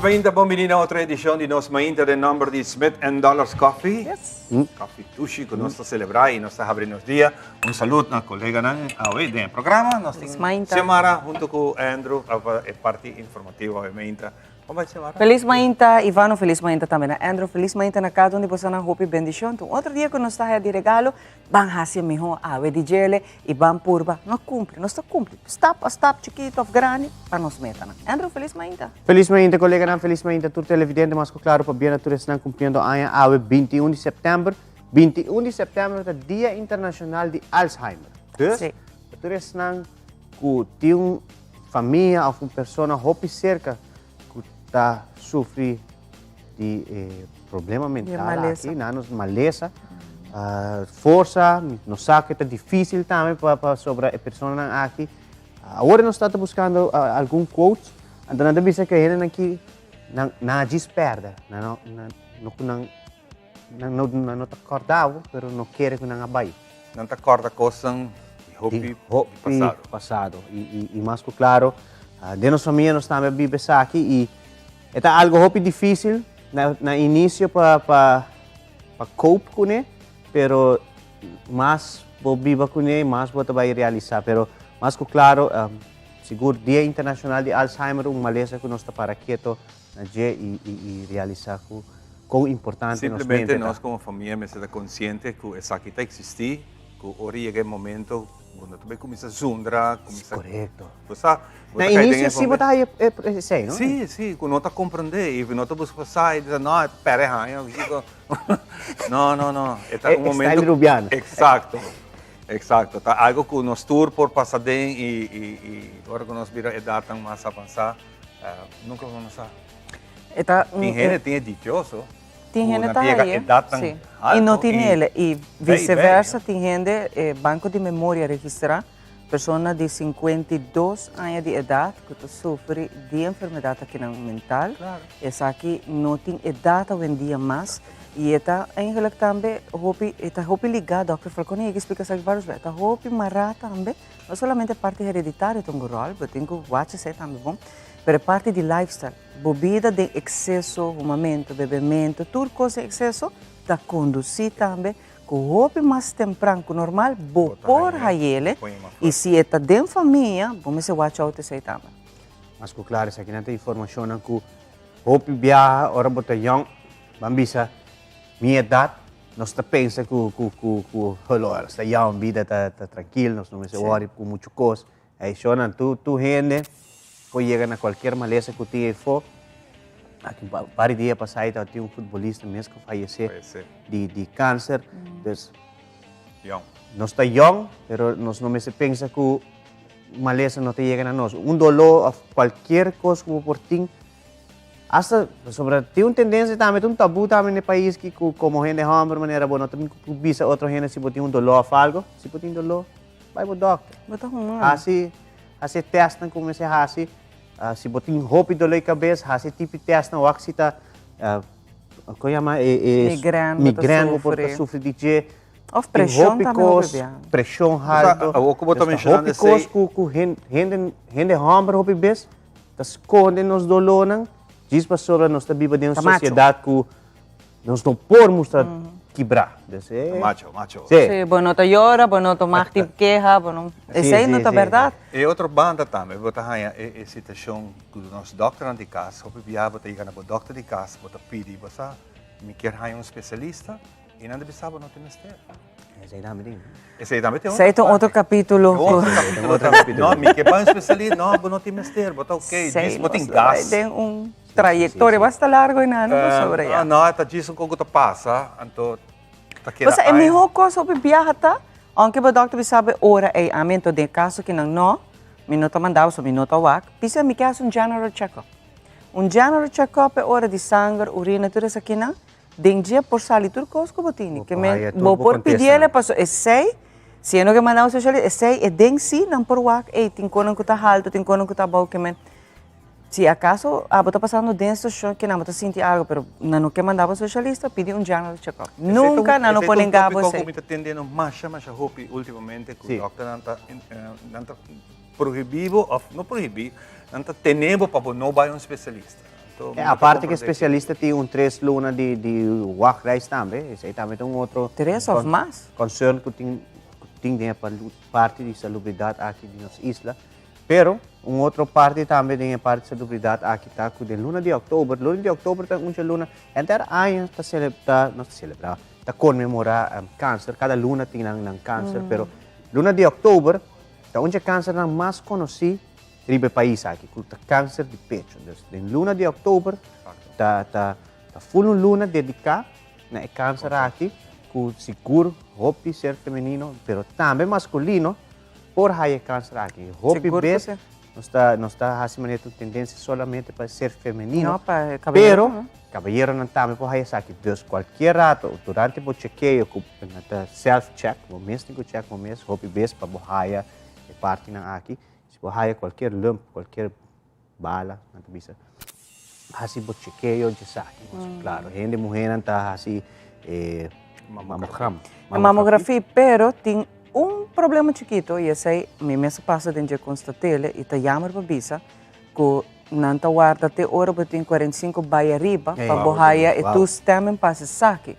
Mainta po menina outra edição de Nos Mainta de number de Smith Dollars Coffee. Yes. Coffee Tushi, que nós celebrar e nós abrindo os dias. Saludo na colega na hoje do programa. Nós temos Samara junto com Andrew, a parte informativa obviamente. Como vai Samara? Feliz Mainta, Ivano, feliz Mainta também. Andrew, feliz Mainta na cada onde você não hope bendição. Outro dia que nós está de regalo, van hacia mijo ave de gele e van purba. Não cumpre, não está cumpre. Stop, chiquito, of grande, para nos metan. Andrew, feliz Mainta. Feliz Mainta, colega, feliz Mainta. Tu televidente, mas claro, para bem, tu estão cumprindo a 21 de setembro. 21 de setembro é o Dia Internacional de Alzheimer. Dus, tu estão com uma família ou uma pessoa hope cerca que está sofrendo de problema mental aqui, nos maleza, força, não sabe que é difícil também para sobre a pessoa aqui. Agora nós estamos buscando algum coach, então nós temos que ele aqui não desperda, não está acordado, mas não quer que não abaie. Não está acorda coisa de passado. E mais claro, de nossa família nós estamos vivendo aqui e é algo difícil no início para cope com ele, mas mais vou viver com ele, mais vou vai realizar. Pero mais claro, seguro Dia Internacional de Alzheimer, maleza que nós está para quieto e realizar com importante. Simplesmente nós como família me ser consciente que essa aqui está existir, que ora chega o momento quando tu começa a zundar, correto. Na início sim botar aí sei, não? Sim, quando nós compreender e nós busca passar e dizer não, espera aí, eu digo não, é um momento style rubiano. Exato, tá algo que nós tour por passar bem e agora que nós vira idade tão mais avançada, nunca vamos passar. Tem gente tem dichoso. Tem gente aí, e não tem ele, e vice-versa, tem gente, banco de memória registrar, pessoa de 52 anos de idade que sofre de enfermidade aqui mental, essa aqui não tem idade hoje em dia mais, e está eigenlijk também, está ligado, Dr. Falcone, ele explica isso várias vezes, está marrar também, não somente parte hereditária tem um rol, mas tem que watch isso também bom, mas parte de lifestyle, bebida de excesso, fumamento, bebimento, tudo coisa de excesso, está conduzir também, com o mais temprano que normal, vou pôr a ele, e se está dentro da família, vamos se watch out isso também. Mas claro, isso aqui não tem informação que o viaja, ora bota young, bambisa, minha idade, nós pensa que o está young, vida está tranquila, nós não se worry com muita coisa, aí só tu rende, pode chegar a qualquer maleza que tenha for. Aqui, vários dias passados, tinha futebolista mesmo que faleceu de câncer. Então, nós estamos young, mas nós não se pensa que maleza não chega a nós. Dolor, qualquer coisa que por ti, hasta sobre tem uma tendência também, um tabu também no país que como gente homem, maneira boa, também visa outra gente se tem dolor ou algo, se tem dolor, vai para o doctor. Assim testam como se assim. Se você tem roupa de dor de cabeça, esse tipo de teste não oxita, como chama? Migrânia, porque sofre de que ou pressão também, pressão alta. O que eu estou mencionando é que gente homem roupa bes, tá esconde nos dolores, diz para sobre nós está vivendo em uma sociedade que nós não podemos quebrar. Macho. Sim, bueno, te llora, bueno, te mais tipo queja, bueno, isso aí não é verdade. E outra banda também, botar aí a situação que o nosso doutor de casa, o viajar, botar ir na doutor de casa, botar pedir, botar, me quer aí especialista e não deve saber não tem mistério. Esse aí também tem outro capítulo. Não, me quer para especialista, não tem mistério, botar ok, diz, botar em gás. Tem trajetória bastante larga e não sobre isso. Não, está dizendo como que passa, então você é melhor coisa sobre viajar, tá? Aunque o doutor sabe hora é aumento de caso que não, minuto mandava so minuto wak, precisa me quer general check-up. General check-up é hora de sangue, urina, tudo isso aqui não. Den dia por salir tudo coisa que botini, que me vou por pedir ele passou é sei, se eu não que mandava social, é sei, é den si não por wak, tem quando que tá alto, tem quando que tá bom que me se acaso está passando dentro que não está sentindo algo, mas não que mandava socialista pedir general check-up. Nunca não pode enganar você. Como está tendendo mais roupa ultimamente que o doctor não está proibido, não proibido, não está tendo para não vai especialista. A parte que especialista tiene un 3 lunas de wachreis también, ese también un otro... 3 of más? Concern que tiene parte de salubridad aquí en nuestra isla, pero un otro parte también de parte de salubridad aquí está que de luna de octubre está mucha luna, entera año está conmemora cáncer, cada luna tiene un cáncer, pero luna de octubre está un cáncer más conocido en el país aquí, que es cáncer de pecho. Entonces, en luna de octubre está full luna dedicada al cáncer aquí, que seguro hobby ser femenino, pero también masculino, por hay cáncer aquí. Hobby ves, no está haciendo tendencia solamente para ser femenino, no, para caballero, pero caballero no también por hay aquí. Entonces, cualquier rato, durante el chequeo, self-check, doméstico check, hobby ves para bohaya parte aquí, si bohaya cualquier lump, cualquier bala, não bisa. Assim o chequeo de saque, claro. Gente mulher está assim mamografia, pero tem problema chiquito e esse me mês passa dentro de constatele e tá jammer para bisa que não tá guarda até hora para tem 45 vai arriba para bohaya e tu também passa saque.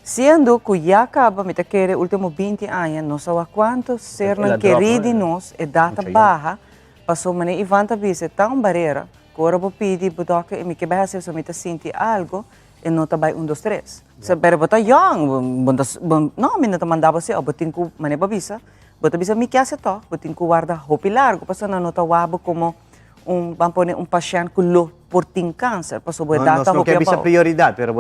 Sendo que já acaba, me quer último 20 anos, não sabe quanto ser não querido de nós, é data baixa, passou mané e vanta bisa tão barreira, que agora vou pedir para o doutor e me que vai ser somente sentir algo e não tá bem 1, 2, 3. Se para botar young, não me não mandava se, botin que mané para bisa, botar bisa me quer se to, botin que guarda roupa largo, passando não tá wabo como vamos poner paciente que lo por tem câncer, passou boa data não quer bisa prioridade, pero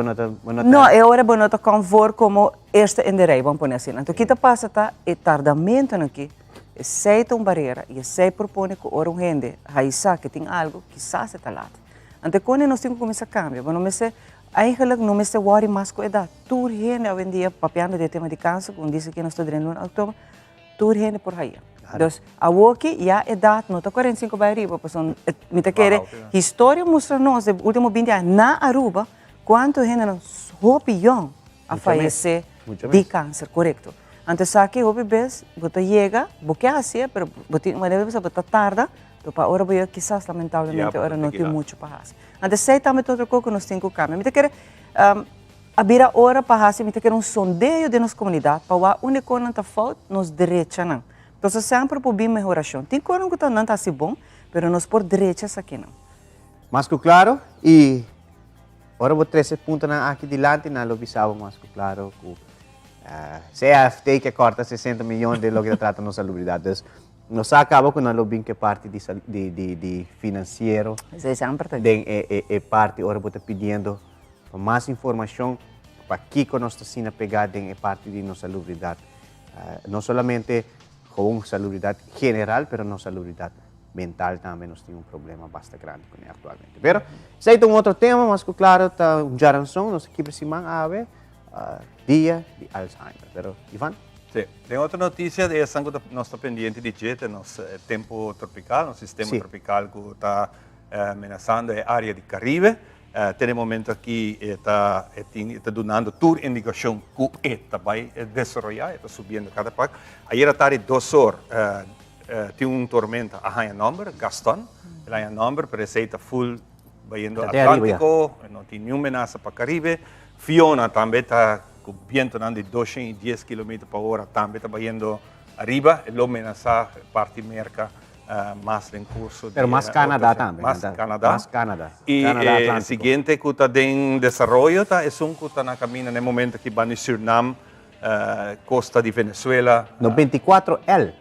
não, é hora bueno tá convor como este enderei, vamos poner assim. Então, o que tá passa tá é tardamento aqui, é seita barreira e sei propõe que ora gente aí que tem algo que se tá lá. Então, quando nós temos que começar a cambiar, não me sei, eigenlijk não me sei worry mais com a idade. Tudo gente hoje em dia papiando de tema de câncer, como disse que nós estamos em outubro, tudo gente por aí. Então, a WOKI já é idade, não está 45 para arriba, me quer história mostra nós, nos últimos 20 anos, na Aruba, quanto gente não hopião a falecer de câncer, correto. Então, aqui, hoje, você chega, você assim, mas deve ser tarde, então, para agora, eu quizás, lamentavelmente, agora não tem muito para fazer. Então, sei também outra coisa que nós temos que cambiar. Me quer abrir a hora para fazer, me quer sondeio de nossa comunidade, para a única coisa que está falta, nos direitos, não. Então, sempre por bem melhoração. Tem coisa que não está assim bom, mas nós por direitos aqui não. Mais que claro, e agora vou trazer pontos aqui diante, na lobisava mais que claro, que CFT que corta 60 milhões de lo que trata nossa salubridade. Nós acaba com a lobby que parte de financeiro, de parte, agora vou estar pedindo mais informação para que nós estamos pegando em parte de nossa salubridade. Não somente com salubridade general, mas não salubridade mental também nós temos problema bastante grande com ele atualmente. Pero, se é outro tema, mas claro, está geração, nós aqui precisamos haver dia de Alzheimer. Pero, Ivan? Sim, tem outra notícia, é essa que nós estamos pendientes de jeito, nosso tempo tropical, nosso sistema tropical que está ameaçando a área do Caribe. Tem momento aqui está dando toda indicação que está vai desenvolver, está subindo cada país. Ayer à tarde, 2 horas, tem tormenta a high number, Gaston, a high number, parece que está full indo Atlântico, não tem nenhuma ameaça para o Caribe. Fiona também está com vento de 210 km por hora, também está indo arriba, e lo ameaça parte merca. Mais em curso. Pero mais Canadá também. Mais Canadá. Mais Canadá. E o seguinte que está em desenvolvimento é que está na caminho no momento que vai no Suriname, costa de Venezuela. 94L.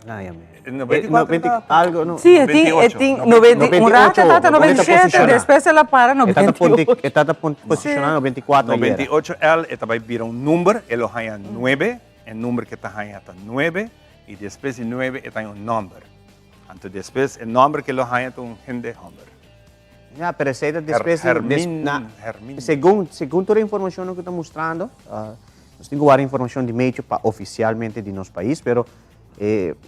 94 algo, no. Sì, un rato è stata 97, adesso la para 98. È stata posizionata 94 98L e vai dire un numero e lo hai a 9, e il numero che hai a 9 e después il 9 è un numero. Então, depois, o nome que lo hay un gente Homer. Ya, pero después, según toda la información que está mostrando, nós temos que informação de meio oficialmente de nosso país, pero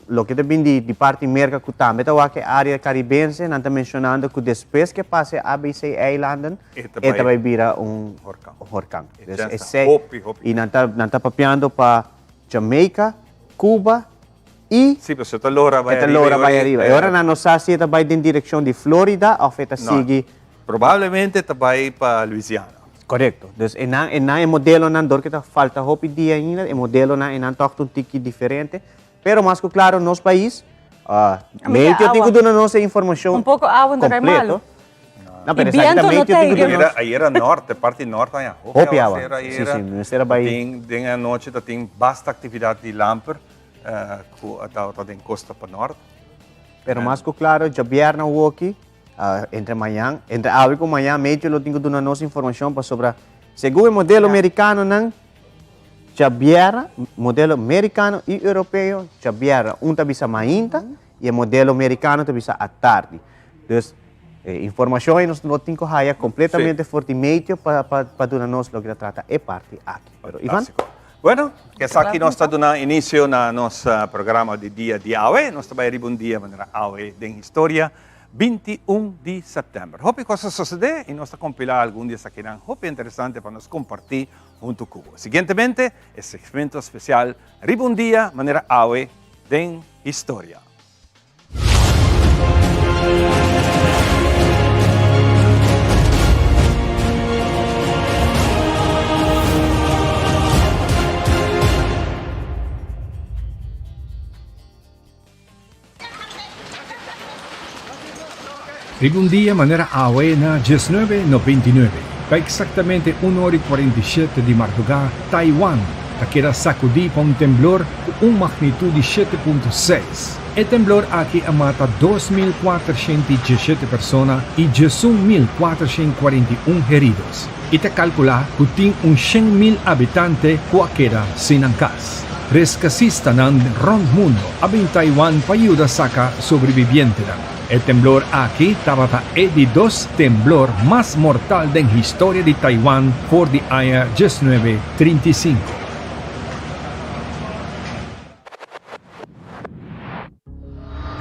lo que também de parte merca que também está que área caribense, não está mencionando que depois que passe a ABC Island, esta vai virar huracán. E não está papeando para Jamaica, Cuba. Sì, però allora vai arriva. E ora non sa se vai in direzione di Florida o se sigue Probablemente tabay pa Louisiana. Correcto. Dus en modelo nan door kita falta hopi dia ainda, en modelo na en tochtun tiki diferente. Pero más que claro, nos país, meio que eu tenho que dar nossa informação pouco água não é malo. Não, pero exactamente eu tenho que aí era norte, parte norte aí. Hopi água. Sim, sim, nós era Bahia. Tem a noite tem bastante atividade de lamper, que tem costa para norte. Pero más que claro, já vierna o aqui. Entre amanhã, entre hoje e amanhã, meio eu tenho que dar nossa informação para sobre segundo o modelo americano não já viera modelo americano e europeu já viera tabisa mainta e o modelo americano tabisa à tarde. Então, informações nós não temos que haya completamente forte meio para dar nós o que trata é parte aqui. Pero Ivan? Bueno, que aqui nós está dando início na nosso programa de dia de AWE, nós também um dia maneira AWE de história. 21 de setembro. Hope coisas suceder e nós compilar algum dia aqui não. Hope interessante para nós compartilhar junto com você. Seguintemente, esse segmento especial Ribun Dia, maneira AWE de história. Ribun Dia manera AWE na 1999, pa exactamente 1:47 di madrugada, Taiwan, takira sacudi pa un temblor con magnitude 7.6. El temblor aquí amata 2.417 personas y 1.441 heridos. Y te calcula que tiene un 100.000 habitantes cualquiera sin ancas. Rescatista ng rond mundo abing Taiwan pa ayuda saka sobreviviente lang. El temblor aquí tabata de dos temblor más mortal de la historia de Taiwan por the año 1935.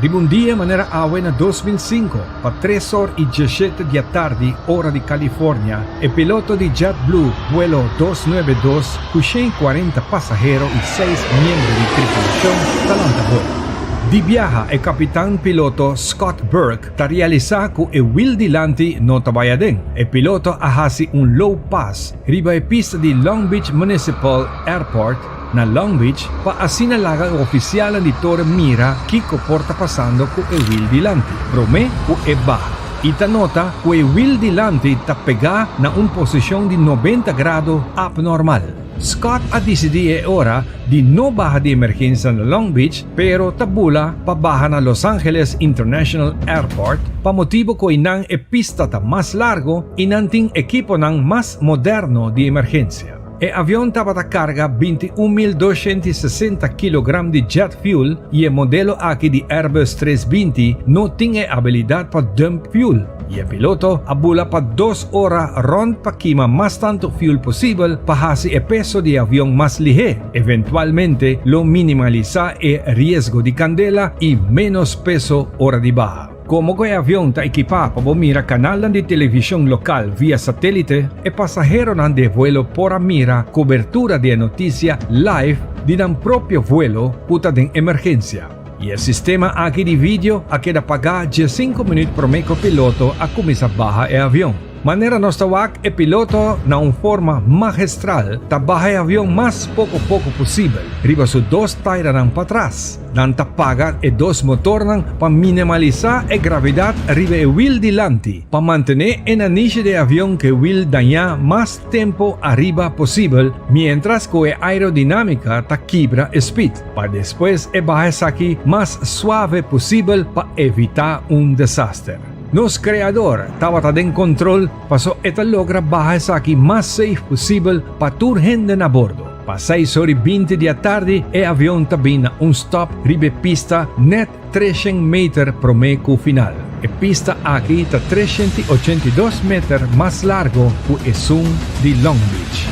Ribun Dia manera AWE na 2005, pa 3:17 da tarde, ora di California, e piloto di JetBlue vuelo 292 con 140 passageros e 6 membri di tripulazione dall'antavolo. Di viaja e capitán piloto Scott Burke ta realiza ku e Will Dilanti no tabayaden. E piloto ahasi un low pass riba e pista di Long Beach Municipal Airport na Long Beach pa asinalaga oficial di Torre Mira Kiko porta passando ku e Will Dilanti. Brome ku e baja. Ita nota ku e Will Dilanti ta pega na un posisyon di 90 grado abnormal. Scott ha decidido ora di no baja di emergenza na Long Beach pero tabula pa baja na Los Angeles International Airport pa motivo ko inang e pista ta mas largo inanting equipo ng mas moderno di emergencia. E avion tabata carga 21.260 kg di jet fuel y el modelo aquí di Airbus 320 no tiene habilidad pa dump fuel. Y el piloto abula pa 2 horas rond pa quima más tanto fuel posible pa hasi el peso de avión más ligero. Eventualmente lo minimaliza el riesgo de candela y menos peso hora de baja. Como que el avión está equipado para mira canal de televisión local vía satélite, el pasajero de vuelo por mira cobertura de noticia live de un propio vuelo puta de emergencia. Y el sistema aquí de vídeo a queda pagar 5 minutos por medio piloto a comienza baja el avión. Manera nos tawag e piloto na un forma magistral tabaha el avión más poco posible. Riba su 2 tayra ng patras. Dan tapagat e 2 motor ng pa minimalizar e gravedad riba e Will Dilanti. Pa mantener en aniche de avión que Will daña más tiempo arriba posible mientras que aerodinámica ta quibra speed. Pa después e baja saki más suave posible pa evitar un desastre. Nos creador tabata den control paso eta logra bajar saki más safe posible pa turgente na bordo. Pa 6:20 da tarde e avión tabina un stop ribe pista net 300 meter promedio final. E pista aquí ta 382 meter más largo ku e sun di Long Beach.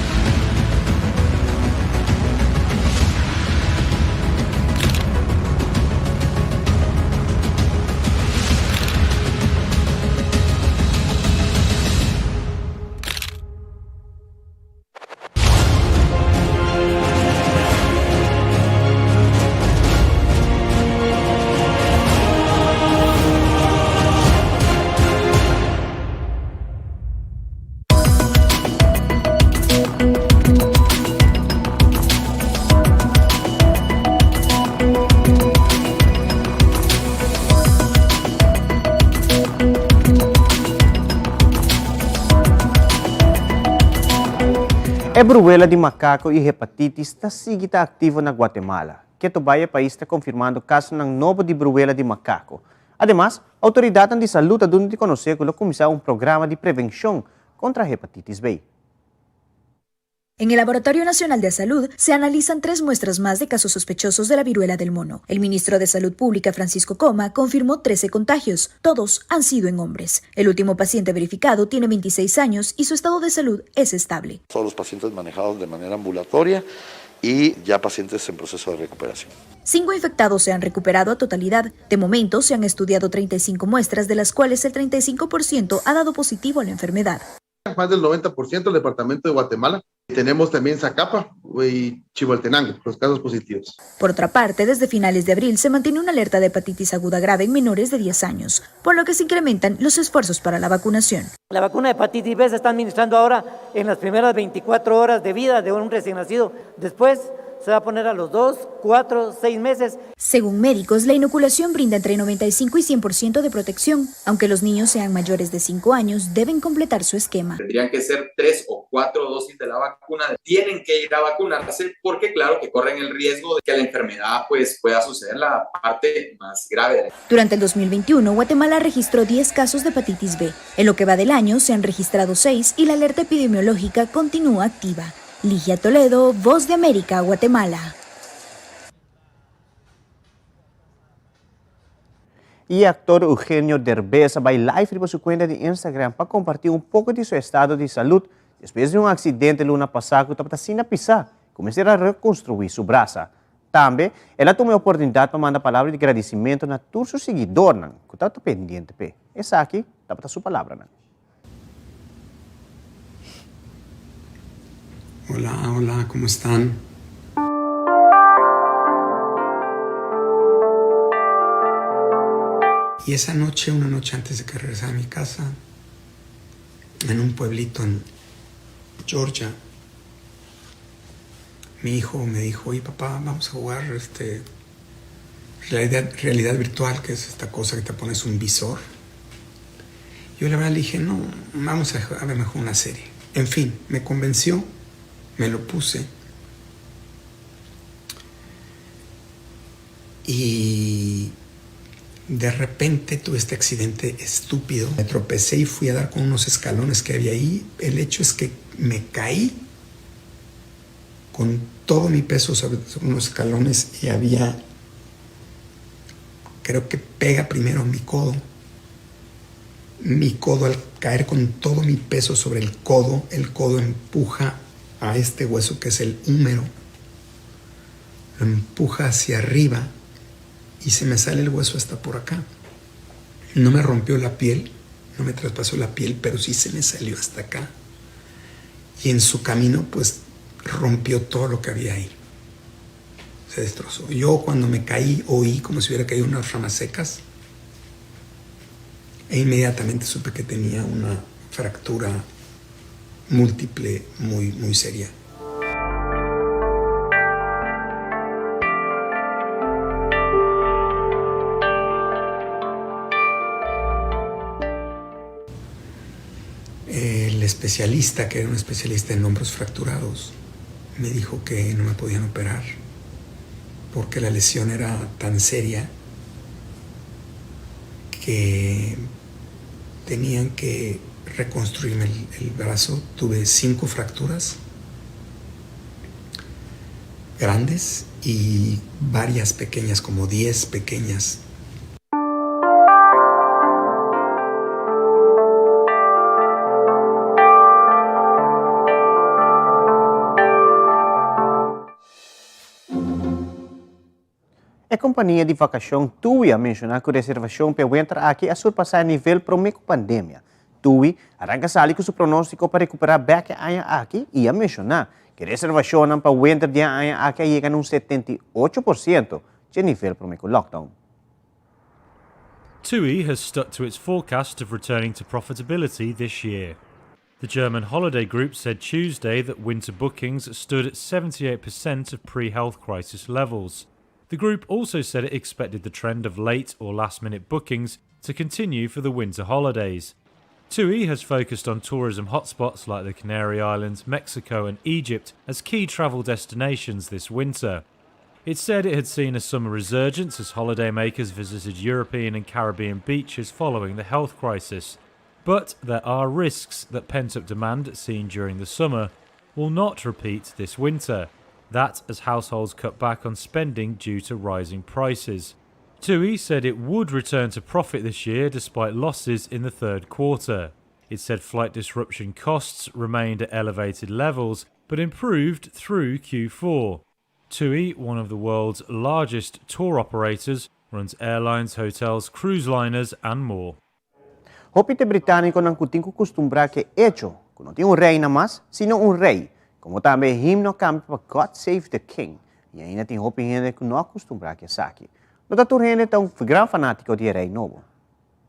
A viruela de macaco e hepatitis está seguida ativo na Guatemala, que também é país está confirmando caso ng novo de viruela de macaco. Además, a Autoridade de Saúde está dando de conhecer que começou programa de prevenção contra a hepatitis B. En el Laboratorio Nacional de Salud se analizan 3 muestras más de casos sospechosos de la viruela del mono. El ministro de Salud Pública, Francisco Coma, confirmó 13 contagios. Todos han sido en hombres. El último paciente verificado tiene 26 años y su estado de salud es estable. Todos los pacientes manejados de manera ambulatoria y ya pacientes en proceso de recuperación. 5 infectados se han recuperado a totalidad. De momento se han estudiado 35 muestras, de las cuales el 35% ha dado positivo a la enfermedad. Más del 90% del departamento de Guatemala. Tenemos también Zacapa y Chimaltenango, los casos positivos. Por otra parte, desde finales de abril se mantiene una alerta de hepatitis aguda grave en menores de 10 años, por lo que se incrementan los esfuerzos para la vacunación. La vacuna de hepatitis B se está administrando ahora en las primeras 24 horas de vida de un recién nacido. Después se va a poner a los 2, 4, 6 meses. Según médicos, la inoculación brinda entre 95 y 100% de protección. Aunque los niños sean mayores de 5 años, deben completar su esquema. Tendrían que ser 3 o 4 dosis de la vacuna. Tienen que ir a vacunarse porque, claro, que corren el riesgo de que la enfermedad pueda suceder la parte más grave. Durante el 2021, Guatemala registró 10 casos de hepatitis B. En lo que va del año, se han registrado 6 y la alerta epidemiológica continúa activa. Ligia Toledo, Voz de América, Guatemala. E actor Eugenio Derbez vai live para sua conta de Instagram para compartilhar um pouco de seu estado de saúde depois de um acidente luna passada que estava sem pisar, começar a reconstruir sua braça. Também, ela tomou a oportunidade para mandar palavra de agradecimento a todos os seguidores que estavam pendentes. Essa aqui estava sua palavra. Hola, ¿cómo están? Y esa noche, una noche antes de que regresara a mi casa, en un pueblito en Georgia, mi hijo me dijo, oye papá, vamos a jugar realidad virtual, que es esta cosa que te pones un visor. Yo la verdad le dije, no, vamos a ver mejor una serie. En fin, me convenció. Me lo puse y de repente tuve este accidente estúpido. Me tropecé y fui a dar con unos escalones que había ahí. El hecho es que me caí con todo mi peso sobre unos escalones y había, creo que pega primero mi codo. Mi codo, al caer con todo mi peso sobre el codo empuja a este hueso que es el húmero, lo empuja hacia arriba y se me sale el hueso hasta por acá. No me rompió la piel, no me traspasó la piel, pero sí se me salió hasta acá. Y en su camino, pues, rompió todo lo que había ahí. Se destrozó. Yo cuando me caí, oí como si hubiera caído unas ramas secas e inmediatamente supe que tenía una fractura múltiple muy seria. El especialista, que era un especialista en hombros fracturados, me dijo que no me podían operar porque la lesión era tan seria que tenían que reconstruirme el brazo. Tuve 5 fracturas grandes y varias pequeñas, como 10 pequeñas. A companhia de vacação TUI a mencionar que a reservação para entrar aqui a surpassar nível para a pandemia. TUI arranca sali com seu pronóstico para recuperar back aqui e a mencionar que a reservação para o entrar de aqui chega a 78% de nível para o lockdown. TUI has stuck to its forecast of returning to profitability this year. The German holiday group said Tuesday that winter bookings stood at 78% of pre-health crisis levels. The group also said it expected the trend of late or last-minute bookings to continue for the winter holidays. TUI has focused on tourism hotspots like the Canary Islands, Mexico and Egypt as key travel destinations this winter. It said it had seen a summer resurgence as holidaymakers visited European and Caribbean beaches following the health crisis. But there are risks that pent-up demand seen during the summer will not repeat this winter. That as households cut back on spending due to rising prices. TUI said it would return to profit this year despite losses in the third quarter. It said flight disruption costs remained at elevated levels but improved through Q4. TUI, one of the world's largest tour operators, runs airlines, hotels, cruise liners and more. Hopite británico ng kuting kukustumbra que hecho, que no tiene un rey nada más, sino un rey. Como también himno cambia para God Save the King. E ainda tem hoping gente que não acostumbra que saque. Mas a turma é um grande fanático de rei novo.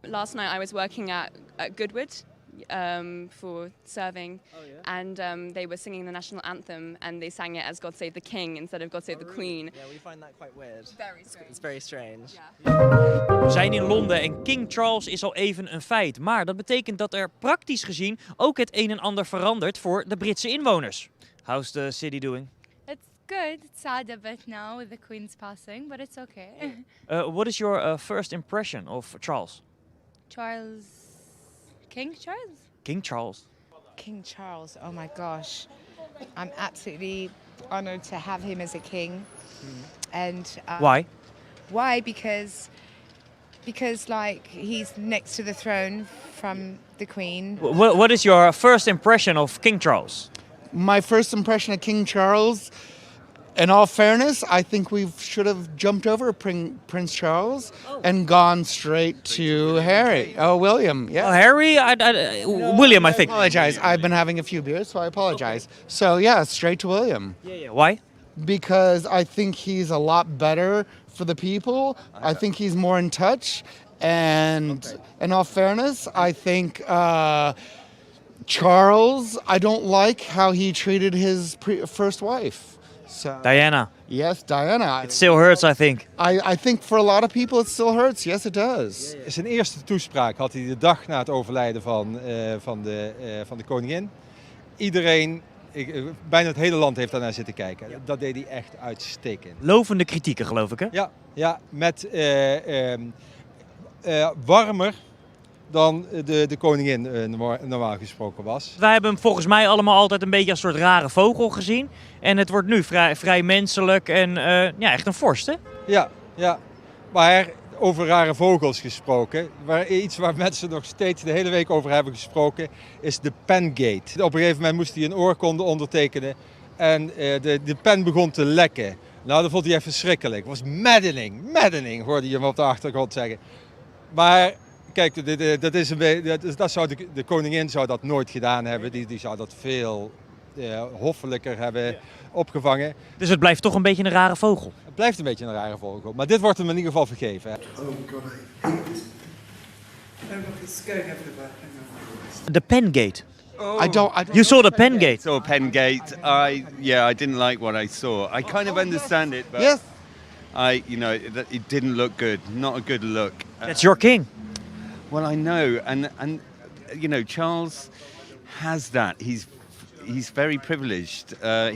Last night I was working at Goodwood for serving, and they were singing the national anthem, and they sang it as God Save the King instead of God Save the Queen. Yeah, we find that quite weird. Very strange. It's very strange. Yeah. We zijn in Londen en King Charles is al even een feit. Maar dat betekent dat er praktisch gezien ook het een en ander verandert voor de Britse inwoners. How's the city doing? It's good. It's sad a bit now with the Queen's passing, but it's okay. What is your first impression of Charles? King Charles? King Charles. King Charles, oh my gosh. I'm absolutely honored to have him as a king. And Why? Why? Because like he's next to the throne from the Queen. What is your first impression of King Charles? My first impression of King Charles, in all fairness, I think we should have jumped over Prince Charles and gone straight to Harry. Oh, William, yeah. Oh, Harry? William, I think. I apologize. I've been having a few beers, so I apologize. So, yeah, straight to William. Yeah. Why? Because I think he's a lot better for the people. I think he's more in touch. And in all fairness, I think Charles, I don't like how he treated his first wife. So, Diana. Yes, Diana. It still hurts, I think. I think for a lot of people it still hurts. Yes, it does. Zijn eerste toespraak had hij de dag na het overlijden van de koningin. Iedereen, bijna het hele land heeft daarnaar zitten kijken. Ja. Dat deed hij echt uitstekend. Lovende kritieken, geloof ik, hè? Ja, met warmer dan de koningin normaal gesproken was. Wij hebben hem volgens mij allemaal altijd een beetje als een soort rare vogel gezien. En het wordt nu vrij menselijk en echt een vorst, hè? Ja. Maar over rare vogels gesproken, iets waar mensen nog steeds de hele week over hebben gesproken, is de pengate. Op een gegeven moment moest hij een oorkonde ondertekenen en de pen begon te lekken. Nou, dat vond hij echt verschrikkelijk. Het was maddening, hoorde je hem op de achtergrond zeggen. Maar kijk, dat zou de koningin zou dat nooit gedaan hebben. Die zou dat veel hoffelijker hebben opgevangen. Dus het blijft toch een beetje een rare vogel? Het blijft een beetje een rare vogel, maar dit wordt hem in ieder geval vergeven. Hè. Oh god, I hate this. It's going everywhere. The Pengate. Oh, I don't you saw the Pengate? I saw Pengate. I didn't like what I saw. I kind of understand it, but yes. It didn't look good. Not a good look. That's your king. Well, I know, and Charles has that. He's very privileged. When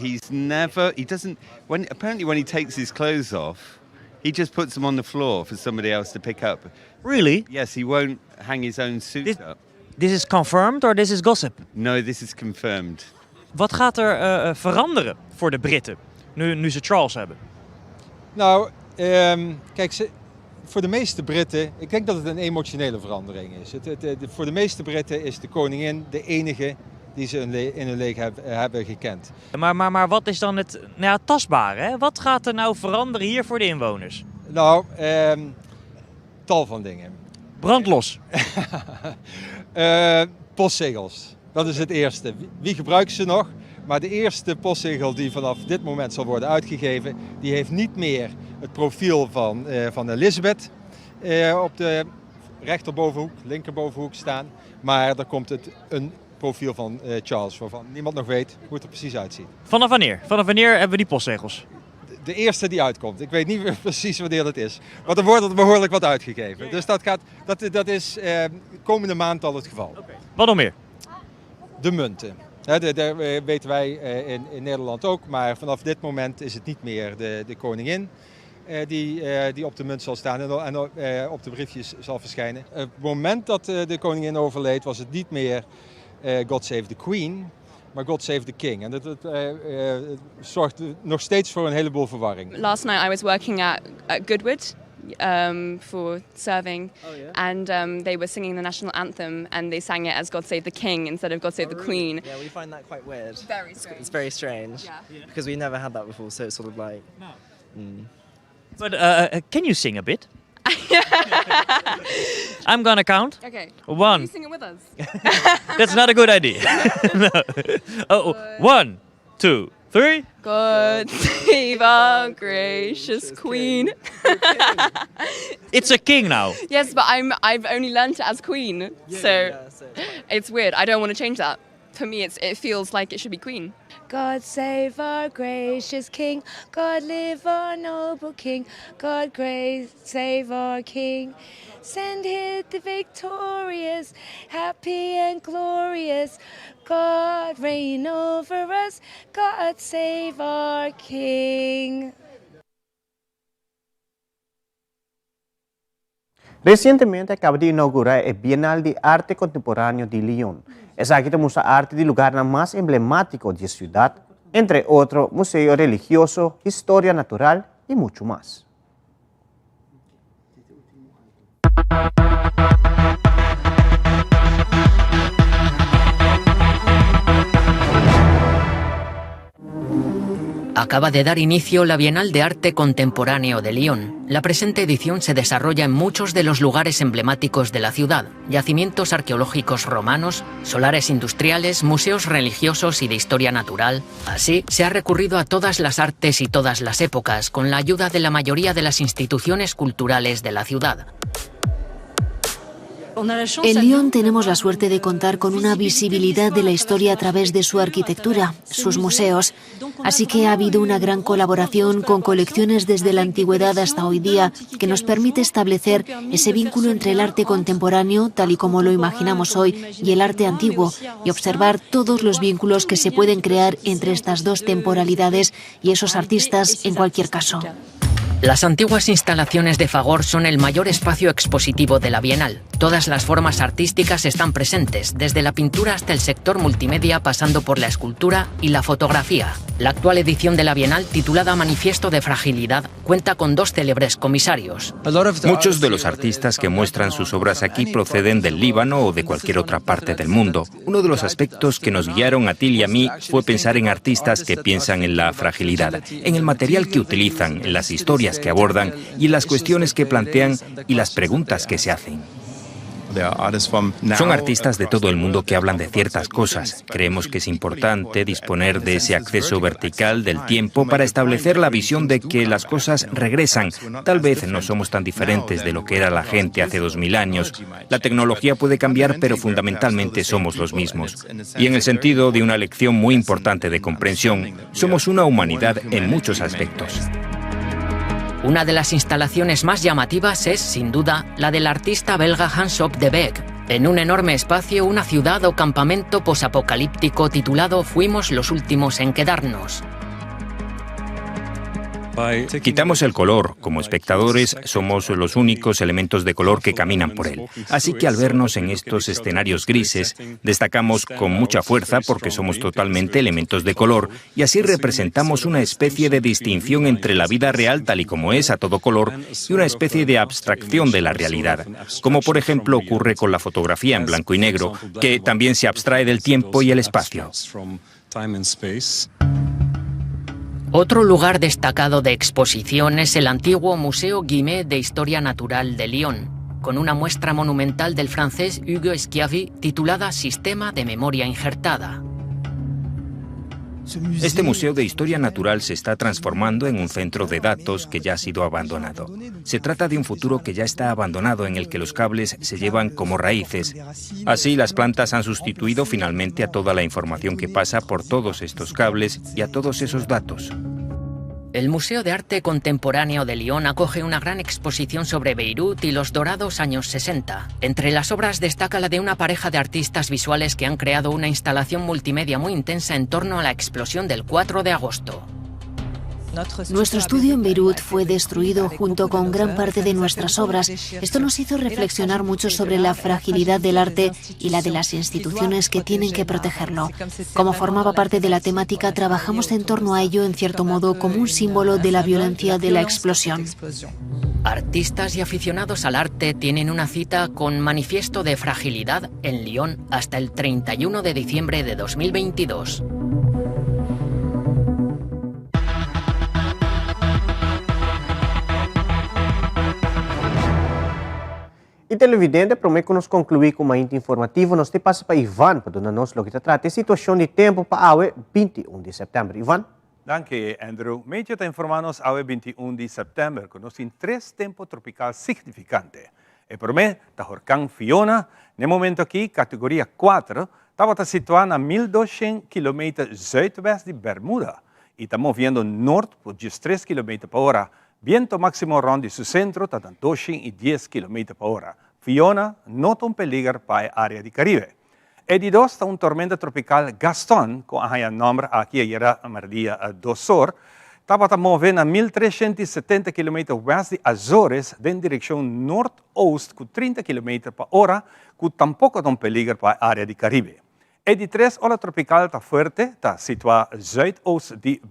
he takes his clothes off, he just puts them on the floor for somebody else to pick up. Really? Yes, he won't hang his own suit up. This is confirmed or this is gossip? No, this is confirmed. Wat gaat er veranderen voor de Britten, nu ze Charles hebben? Nou, kijk, voor de meeste Britten, ik denk dat het een emotionele verandering is. Voor de meeste Britten is de koningin de enige die ze in hun leven hebben gekend. Maar wat is dan het tastbare? Hè? Wat gaat er nou veranderen hier voor de inwoners? Nou, tal van dingen. Brandlos. Postzegels, dat is het eerste. Wie gebruikt ze nog? Maar de eerste postzegel die vanaf dit moment zal worden uitgegeven, die heeft niet meer het profiel van Elizabeth op de rechterbovenhoek, linkerbovenhoek staan. Maar er komt een profiel van Charles, waarvan niemand nog weet hoe het er precies uitziet. Vanaf wanneer? Vanaf wanneer hebben we die postzegels? De eerste die uitkomt. Ik weet niet precies wanneer dat is. Maar er wordt er behoorlijk wat uitgegeven. Okay. Dus dat is komende maand al het geval. Okay. Wat nog meer? De munten. Dat weten wij in Nederland ook, maar vanaf dit moment is het niet meer de koningin die op de munt zal staan en op de briefjes zal verschijnen. Op het moment dat de koningin overleed was het niet meer God Save the Queen, maar God Save the King. En dat zorgt nog steeds voor een heleboel verwarring. Last night I was working at Goodwood for serving, and they were singing the national anthem, and they sang it as God Save the King instead of God Save the Queen. Yeah, we find that quite weird. Very strange. It's very strange, because we never had that before, so it's sort of like... But can you sing a bit? I'm gonna count. Okay. 1. Can you sing it with us? That's not a good idea. No. Oh, 1, 2, 3. God save our gracious Queen. It's a king now. Yes, but I've only learnt it as Queen, so it's weird. I don't want to change that. For me, it feels like it should be Queen. God save our gracious King, God live our noble King, God save our King. Send him the victorious, happy and glorious, God reign over us, God save our King. Recientemente acaba de inaugurar el Bienal de Arte Contemporáneo de Lyon. Es aquí que muestra arte del lugar más emblemático de la ciudad, entre otros museo religioso, historia natural y mucho más. Acaba de dar inicio la Bienal de Arte Contemporáneo de Lyon. La presente edición se desarrolla en muchos de los lugares emblemáticos de la ciudad: yacimientos arqueológicos romanos, solares industriales, museos religiosos y de historia natural. Así, se ha recurrido a todas las artes y todas las épocas, con la ayuda de la mayoría de las instituciones culturales de la ciudad. En Lyon tenemos la suerte de contar con una visibilidad de la historia a través de su arquitectura, sus museos. Así que ha habido una gran colaboración con colecciones desde la antigüedad hasta hoy día que nos permite establecer ese vínculo entre el arte contemporáneo, tal y como lo imaginamos hoy, y el arte antiguo, y observar todos los vínculos que se pueden crear entre estas dos temporalidades y esos artistas en cualquier caso. Las antiguas instalaciones de Fagor son el mayor espacio expositivo de la Bienal. Todas las formas artísticas están presentes, desde la pintura hasta el sector multimedia, pasando por la escultura y la fotografía. La actual edición de la Bienal, titulada Manifiesto de Fragilidad, cuenta con 2 célebres comisarios. Muchos de los artistas que muestran sus obras aquí proceden del Líbano o de cualquier otra parte del mundo. Uno de los aspectos que nos guiaron a Til y a mí fue pensar en artistas que piensan en la fragilidad, en el material que utilizan, en las historias que abordan y en las cuestiones que plantean y las preguntas que se hacen. Son artistas de todo el mundo que hablan de ciertas cosas. Creemos que es importante disponer de ese acceso vertical del tiempo para establecer la visión de que las cosas regresan. Tal vez no somos tan diferentes de lo que era la gente hace 2000 años. La tecnología puede cambiar, pero fundamentalmente somos los mismos. Y en el sentido de una lección muy importante de comprensión, somos una humanidad en muchos aspectos. Una de las instalaciones más llamativas es, sin duda, la del artista belga Hans Op de Beek. En un enorme espacio, una ciudad o campamento posapocalíptico titulado Fuimos los últimos en quedarnos. Quitamos el color. Como espectadores, somos los únicos elementos de color que caminan por él. Así que al vernos en estos escenarios grises, destacamos con mucha fuerza porque somos totalmente elementos de color y así representamos una especie de distinción entre la vida real tal y como es a todo color y una especie de abstracción de la realidad, como por ejemplo ocurre con la fotografía en blanco y negro, que también se abstrae del tiempo y el espacio. Otro lugar destacado de exposición es el antiguo Museo Guimet de Historia Natural de Lyon, con una muestra monumental del francés Hugo Schiavi titulada Sistema de Memoria Injertada. Este Museo de Historia Natural se está transformando en un centro de datos que ya ha sido abandonado. Se trata de un futuro que ya está abandonado en el que los cables se llevan como raíces. Así, las plantas han sustituido finalmente a toda la información que pasa por todos estos cables y a todos esos datos. El Museo de Arte Contemporáneo de Lyon acoge una gran exposición sobre Beirut y los dorados años 60. Entre las obras destaca la de una pareja de artistas visuales que han creado una instalación multimedia muy intensa en torno a la explosión del 4 de agosto. Nuestro estudio en Beirut fue destruido junto con gran parte de nuestras obras. Esto nos hizo reflexionar mucho sobre la fragilidad del arte y la de las instituciones que tienen que protegerlo. Como formaba parte de la temática, trabajamos en torno a ello en cierto modo como un símbolo de la violencia de la explosión. Artistas y aficionados al arte tienen una cita con Manifiesto de Fragilidad en Lyon hasta el 31 de diciembre de 2022. E televidente, prometo que nos concluir com uma íntia informativa. Nós te passa para Ivan para dar-nos o que trata a situação de tempo para a 21 de setembro. Ivan? Danke, Andrew. Medio está informando a 21 de setembro, que nós temos 3 tempos tropicais significantes. E por mim, está Huracán Fiona, no momento aqui, categoria 4, estava situada a 1.200 km zuidwest de Bermuda e está movendo norte por 13 km por hora. Viento máximo rond de su centro está a 210 km por hora. Fiona nota un peligro para la área del Caribe. E di 2 está una tormenta tropical Gaston, con el nombre aquí ayer a día 2 horas, estaba movendo a 1.370 km west de Azores en dirección norte-oeste con 30 km por hora, que tampoco es un peligro para la área del Caribe. E di 3 ola tropical está fuerte, está situada zuidoost de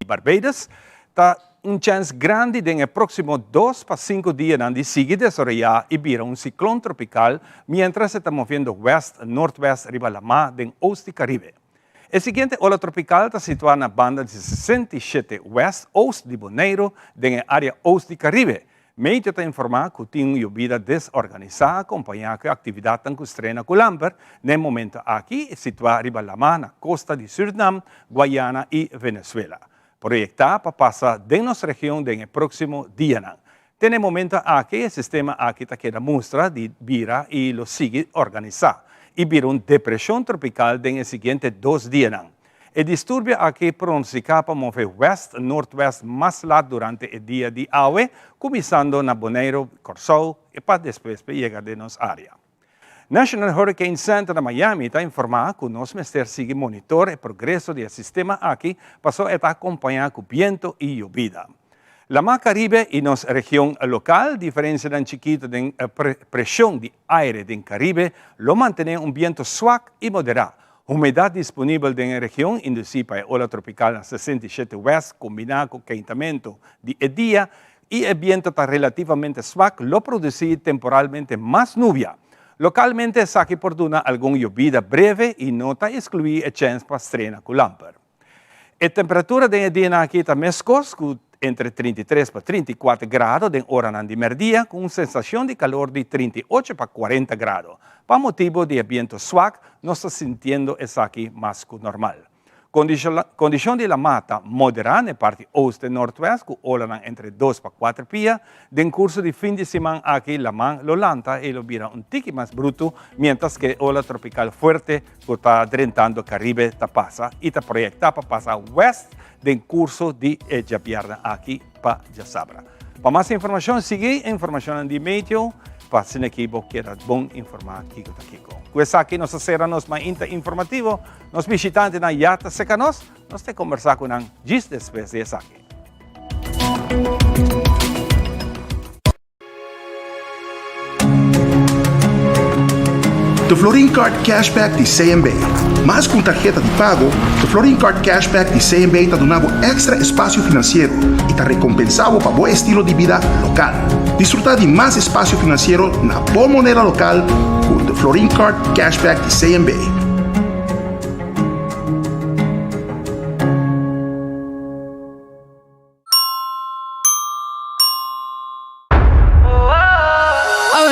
Barbados, está un chance grande de en el próximo 2 para 5 días de seguir desarrollando y vira un ciclón tropical mientras se está moviendo west-northwest arriba la mar del oeste Caribe. El siguiente ola tropical está situada en la banda de 67 west-oest de Bonaire en el área oeste Caribe. Medio está informado que tiene lluvia desorganizada acompañada de actividad tan costrena con Lamper, en el momento aquí situada arriba la mar en la costa de Surinam, Guayana y Venezuela. Proyectada para pasar de nuestra región en el próximo día. En el momento aquí, el sistema aquí queda muestra de vira y lo sigue organizado. Y vira una depresión tropical en el siguiente 2 días. El disturbio aquí pronostica para mover west-northwest más largo durante el día de hoy, comenzando en Bonaire, Corzón y para después llegar de nuestra área. National Hurricane Center de Miami está informado que nuestro ministro sigue monitor el progreso del sistema aquí, pasó a estar acompañado con viento y lluvia. La mar Caribe y nuestra región local, diferencia de chiquito de presión de aire del Caribe, lo mantiene un viento suave y moderado. Humedad disponible en la región, inducida por la ola tropical en 67 west, combinada con calentamiento de día, y el viento está relativamente suave, lo produce temporalmente más lluvia. Localmente es aquí oportuna alguna lluvia breve y no está excluida el chance para estrena con Lamper. La temperatura del día aquí está mescos, entre 33 para 34 grados de hora de mediodía, con una sensación de calor de 38 para 40 grados. Por motivo de viento suave, no está sintiendo es aquí más que normal. Condición de la mata moderada en la parte oeste-northwest, con olas entre 2 para 4 pies. En curso de fin de semana aquí, la man lo lanta y lo vira un tique más bruto, mientras que ola tropical fuerte que está drentando Caribe está pasa y está proyectada para pasar west en curso de Japierna aquí para Jasabra. Para más información, sigue información de medio, para sin equipo quiera bon informar Kiko Takiko. Pues aquí nos hacemos más informativo, nos visitantes na Yata Secanos, nos te conversar con un gis después de aquí. The Florin Card Cashback de CMB. Mais com tarjeta de pago, o Florin Card Cashback de CMB está dando extra espaço financeiro e está recompensado para bom estilo de vida local. Disfrutar de mais espaço financeiro na boa moneda local com The Florin Card Cashback de CMB.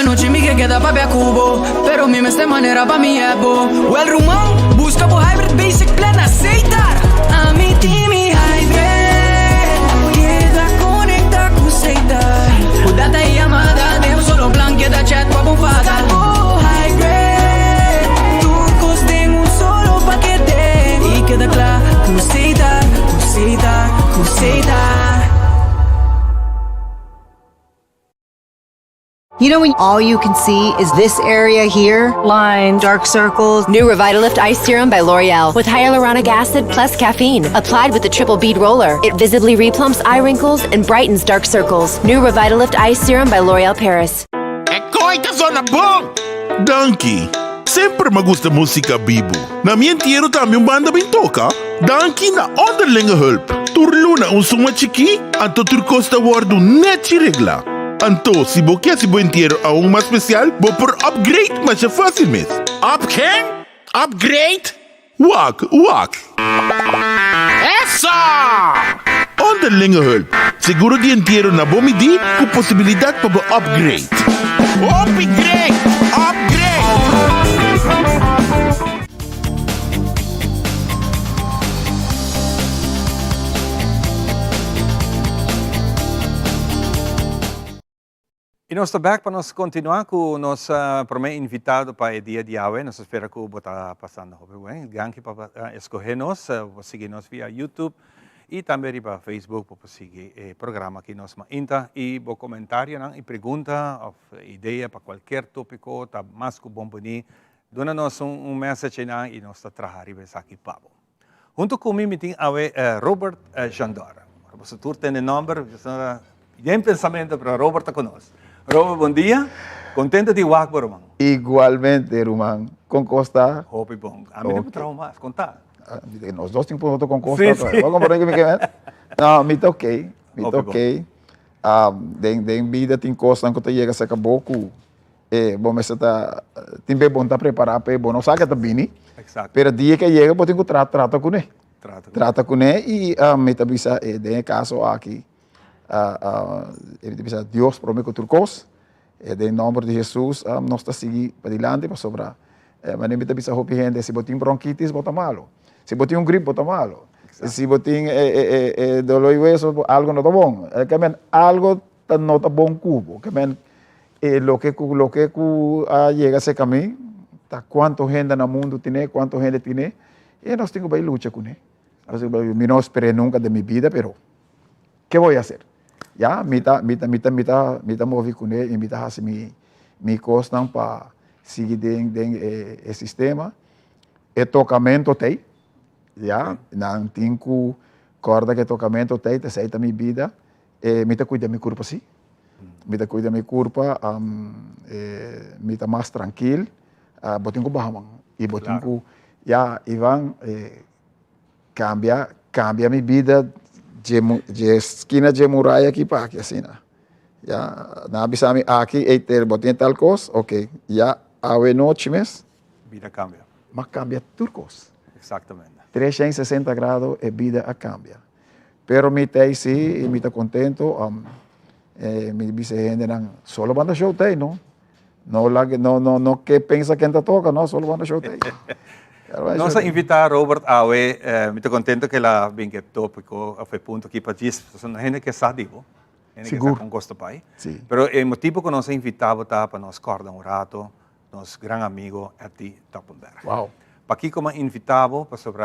Noche mi que queda pa' cubo, pero mi de manera pa' mi ebo. O el rumón, busca por hybrid basic plan aceitar. A mi team y hybrid, queda conecta com aceitar. O data e llamada, de un solo plan, queda chat pa' bufada. Oh hybrid, tu coste en un solo paquete. Y queda claro, aceitar, aceitar, aceitar. You know when all you can see is this area here? Lines, dark circles. New Revitalift Ice Serum by L'Oreal with hyaluronic acid plus caffeine. Applied with the triple bead roller. It visibly replumps eye wrinkles and brightens dark circles. New Revitalift Ice Serum by L'Oreal Paris. Eccoy ka zona boom! Donkey, sempre me gusta música bibo. Na mi entierro também banda bem toca. Donkey na onderlinge hulp. Turluna un suma chiki, anto turcosta wardu net regla. Anto, si bo quer si bo entierro a um mais especial, bo por upgrade, mas é fácil mesmo. Up quem? Upgrade? Wak. Essa! Onderlinge hulp. Seguro de entierro na bom midi, com possibilidade para bo upgrade. Upgrade! E nós estamos back para nós continuar com o nosso primeiro invitado para o dia de hoje. Nós esperamos que você está passando bem. Gangue para escolher-nos, seguir-nos via YouTube e também para Facebook para seguir o programa que nós mainta. E o comentário e pergunta ou ideia para qualquer tópico, está mais que bom bonito. Dona-nos message e nós está trabalhando aqui para você. Junto comigo tem Robert Jandor. Você tem o nome, tem pensamento para Robert conosco. Robert, bom dia. Contente de estar aqui, irmão. Igualmente, irmão. Com Costa. Hope bom. A mim não me mais, contar. Nós dois temos outro com Costa. Vamos comprar que não, me toquei. Den vida tem costa que chega a ser pouco. Bom, mas está tem bem bom estar preparado para bom. Não sabe que está bem. Exato. Pero dia que chega, pode encontrar trata com ele. Trata com ele e me tabisa de caso aqui. Deus promete turcos, em nome de Jesus, nós estamos seguindo para adiante para sobrar. Mas nem bisa hopi gente, se botin bronquitis, bota malo. Se botin gripe, bota malo. Se botin dolor de hueso, algo não está bom. Algo não está bom cubo. Lo que llega a ese camino, cuánta gente en el mundo tiene, cuánta gente tiene, y nós tengo que luchar con él. No esperé nunca de mi vida, pero ¿qué voy a hacer? Ya, mitad moví con él y mitad hace mi costa para seguir el sistema. El tocamento tem, ya, no tengo corda que tocamento tem, te aceita mi vida, mitad cuida mi cuerpo así, mitad cuida mi cuerpo, mitad más tranquilo, botingo bajaman y botingo, ya, Iván, cambia mi vida. De esquina de muralha aqui para aqui, assim, né? Já, na abisame aqui, botinha tal coisa, ok. Já, a noite mesmo. Vida cambia. Mas cambia tudo coisa. Exatamente. 360 graus a vida cambia. Pero me tem sim, e me está contento. Me dice gente, solo banda show tem, não? Não que pensa que ainda toca, não, solo banda show tem. Nós invitar Robert Awe, muito contente que ela vem que tópico, foi ponto aqui para dizer, são gente que sabe, gente que está com gosto pai. Sim. Pero o motivo que nós invitava tá para nós corda rato, nosso grande amigo Eti Toppenberg. Wow. Para aqui como invitava para sobre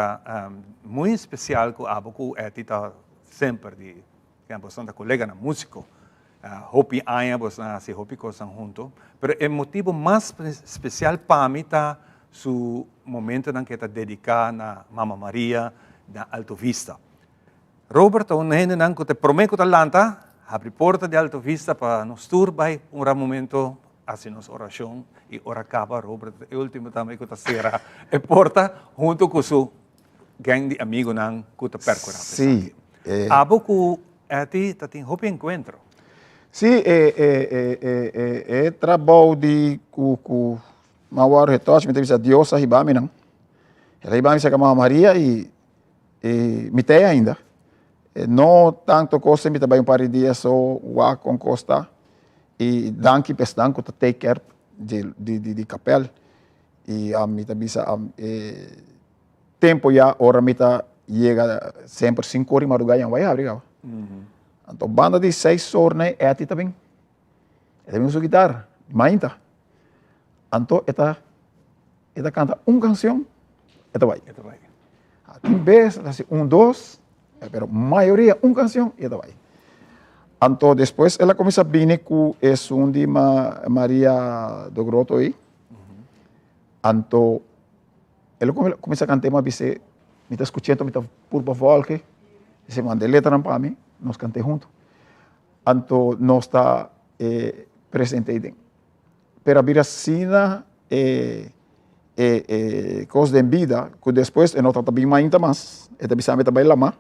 muito especial que abo com Eti tá sempre de que é bastante colega na músico. Hopi aia, bastante se hopi coisa junto. Pero o motivo mais especial para mim tá su momento em que está dedicado na Mama Maria, na Alto Vista. Robert, que te prometo Atlanta, abre porta de Alto Vista para nos turbai momento, hacemos oração e ora acaba, Robert, e último também que está cerra a porta, junto com su gang de amigos que está percorrendo. Sim. Abo que a ti tem hopi encontro. Sim, trabalho de mawar retos me teve Deus arribami não. Ela arribami se Mama Maria e me tem ainda. Não tanto coisa me também para dia só o com costa e danke pesdanko to take care de capel e a me tabisa tempo já hora me tá chega sempre 5 horas madrugada vai abrir. Então banda de 6 horas né é ati também. É também sua guitarra, mainta. Então, esta canta uma canção, esta vai. Tem vezes, assim, 2, pero maioria uma canção, esta vai. Então, depois ela começa a vir com esse de Maria do Grotto aí. Então, ela começa a cantar uma vez, me está escutando, me está por volta, se manda letra para mim, nós cantamos juntos. Então, nós está presente aí. Pero a viracina coisa de vida, que depois nós está bem mais, e também sabe também lá,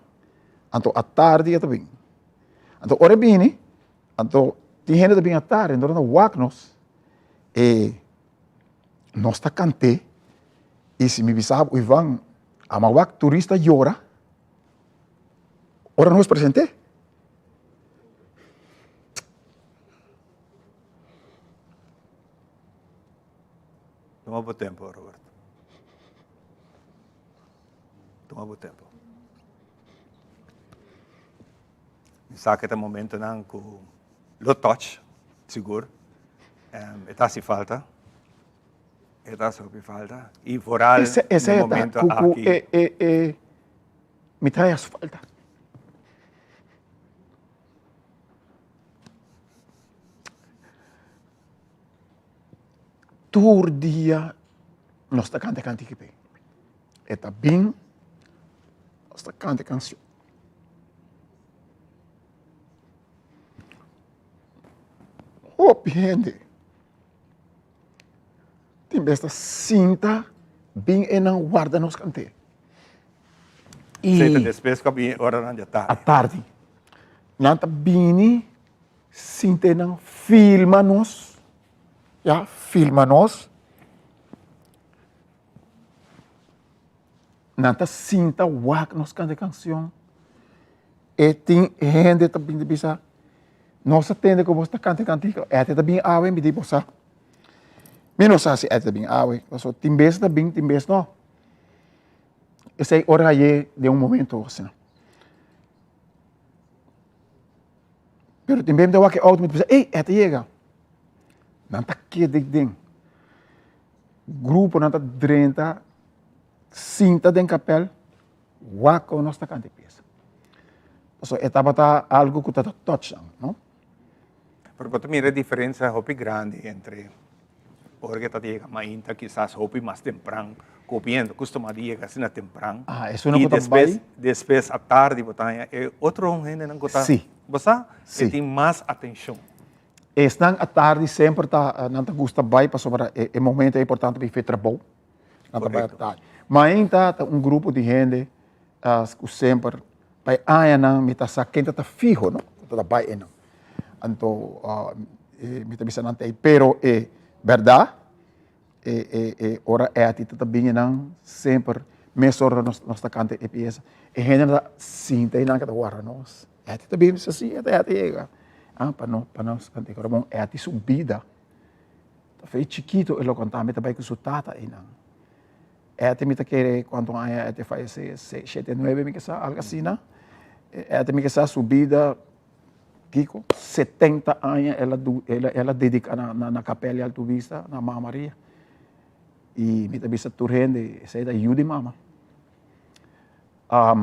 então à tarde também. Então, ora bem, então, tem gente também à tarde, então nós wak nós está cantando, e se me bisava o Ivan, a mawak turista llora, ora nós presente. Toma bom tempo, Roberto. Toma bom tempo. Saca até momento não que lo touch, seguro. Está se falta. Está só que falta. E foral esse no momento aqui. Me traz as falta. Todo dia nós está cantando cantiga bem. Está bem, nós está cantando canção. Oh, gente. Tem esta cinta bem e não guarda nos cante. E depois que a hora da tarde. À tarde. Nanta bini cinta não filma nos. Já filma nos. Nanta cinta wak nos cante canção. E tem gente também de bisa. Nós atende como está cantando cantiga. É até também awe me diz você. Menos assim é também awe. Só tem vez também tem vez não. Esse é hora aí de momento assim. Pero tem vez de que auto me diz, ei, até chega. Não tá aqui de dentro. Grupo não tá 30 cinta dentro capel. Waco nós está cantando peça. So etapa tá algo que tá touch, não? Pero também a diferença é grande entre porque tá chega mainta quizás hopi mais temprano, copiando, costuma chegar assim temprano. Ah, isso não e pode depois à tarde botar outro gente não botar. Sim. Você tem mais atenção. Estão à tarde sempre tá não tá gosta vai para sobre o momento é importante para fazer trabalho. Não tá à tarde. Mas tá grupo de gente que sempre pai ayana mita sa kenta ta fijo no ta bai eno anto mita bisa nante pero verdade ora ati ta binha não sempre mesora nos ta cante e pieza e genera sinta e não que ta guarda nós ati ta binha assim até ega para nós cante agora bom ati subida ta fei chiquito e lo contava mita bai que su tata e não ati mita querer quando ati faz 7 9 me que sa algo assim não ela me que essa subida, Kiko, 70 anos ela dedica na capela Alto Vista, na Mama Maria. E me também se turrende, essa da Yudi Mama. A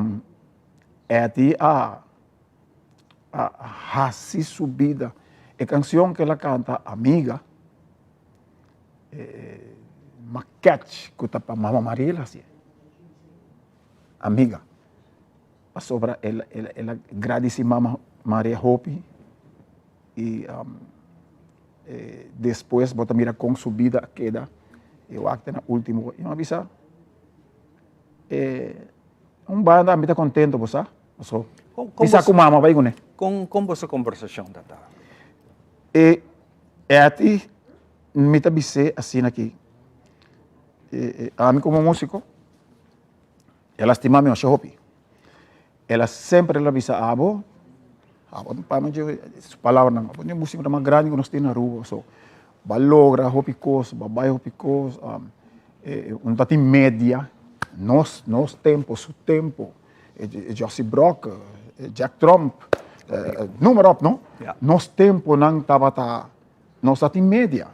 Hassi subida, a canção que ela canta, Amiga, maquete que tá para Mama Maria, assim. Amiga. Sobre ela agradece Mama Maria Hopi e depois bota mira com subida queda eu acho na último e uma avisa banda me tá contente você so bisa com Mama vai com você conversação tata ati me tá bise assim aqui a mim como músico ela estima meu Hopi. Ela sempre ela bisa abo para mim as palavras não a música mais grande que nós temos na rua so balogra hopicos babai hopicos tati média nos tempo su tempo Josie Brock Jack Trump número não nos tempo não tava nós tati média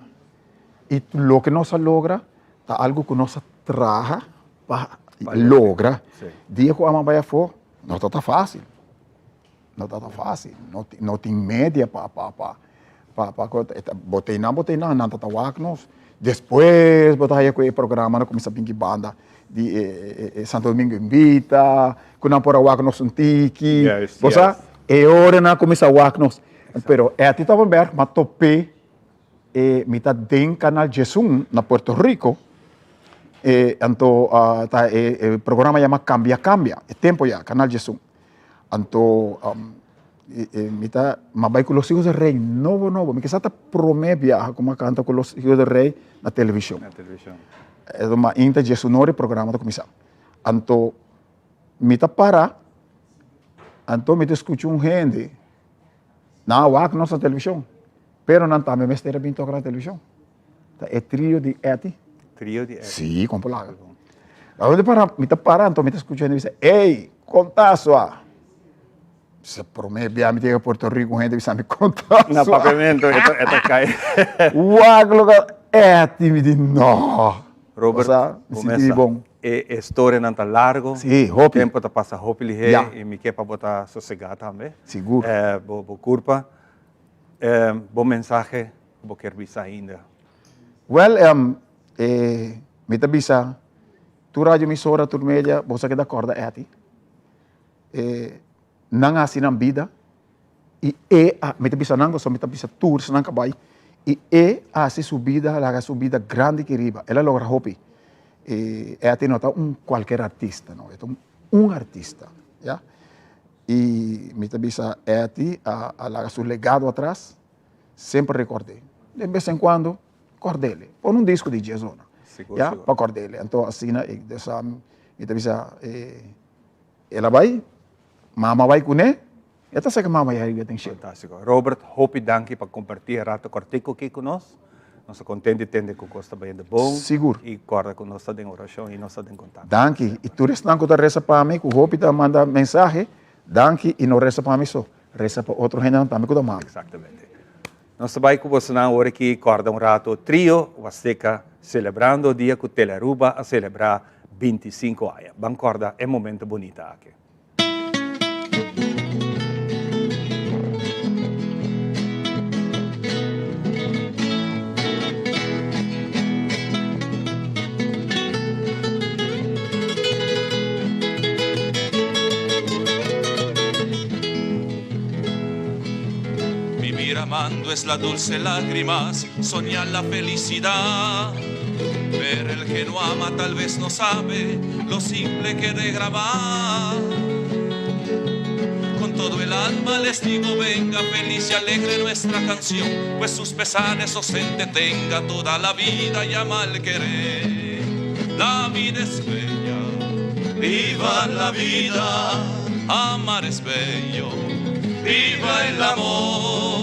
e lo que nós logra tá algo que nós traja para logra dia que a mãe vai for não está fácil. não tá fácil, não tem média para botei na, não tá nós. Depois, botar aí com o programa, não começa a pintar banda de Santo Domingo Invita, quando não por a nós um tiki, você, é hora na começa a nós. Pero é a ti tava ver, mas topei mita den canal Jesus na Puerto Rico. Então, o programa chama Cambia, é tempo já, canal Jesus. Então, mita mabai com os hijos do rei, novo, me que sata promete viajar como canta com os hijos do rei na televisão. É uma inta Jesus no programa da comissão. Então, mita para, então mita escuta gente na nossa televisão, pero não também mestre bem tocar na televisão. É trio de eti. Sim, com palavra. Agora para mita para, então mita escuta gente diz, ei, contaço se promete viajar me a Puerto Rico, gente vai me contar. Na pavimento, esta cai. Eti me diz, não. Robert, bom. A história não está largo. Sim, o tempo está passando rápido yeah. E me quer para botar sossegado também. Seguro. Boa culpa. Bom mensagem, vou querer avisar ainda. Well, me te avisa, tu rádio emissora, tu média, você que dá corda é a ti. Não há assim na vida. E me te avisa não, só me te avisa tu, se não acabar. E hace subida, la subida grande que arriba. Ela logra hopi. Ela tem nota qualquer artista, não? É um artista, já? E me avisa, a larga seu legado atrás, sempre recordei. De vez em quando, cordele. Põe disco de jazz, já? Para cordele. Então, assim, me avisa, ela vai, mama vai com ele. Esta sei que mama já tem cheio. Fantástico. Robert, hope danke para compartilhar rato cortico aqui conosco. Nós contente de ter que costa bem de bom. Seguro. E corda com nós em oração e nós em contato. Danke. E tu restan que reza para mim, que o hope te manda mensagem. Danke e não reza para mim só. Reza para outro gente também que da mama. Exatamente. Nós vai com você na hora que corda rato trio, Huasteca celebrando o dia que Teleruba a celebrar 25 anos. Vamos corda é momento bonito aqui. Amando es la dulce lágrimas, soñar la felicidad. Pero el que no ama tal vez no sabe lo simple que de grabar. Con todo el alma les digo venga, feliz y alegre nuestra canción, pues sus pesares os entretenga toda la vida y ama al querer. La vida es bella, viva la vida, amar es bello, viva el amor.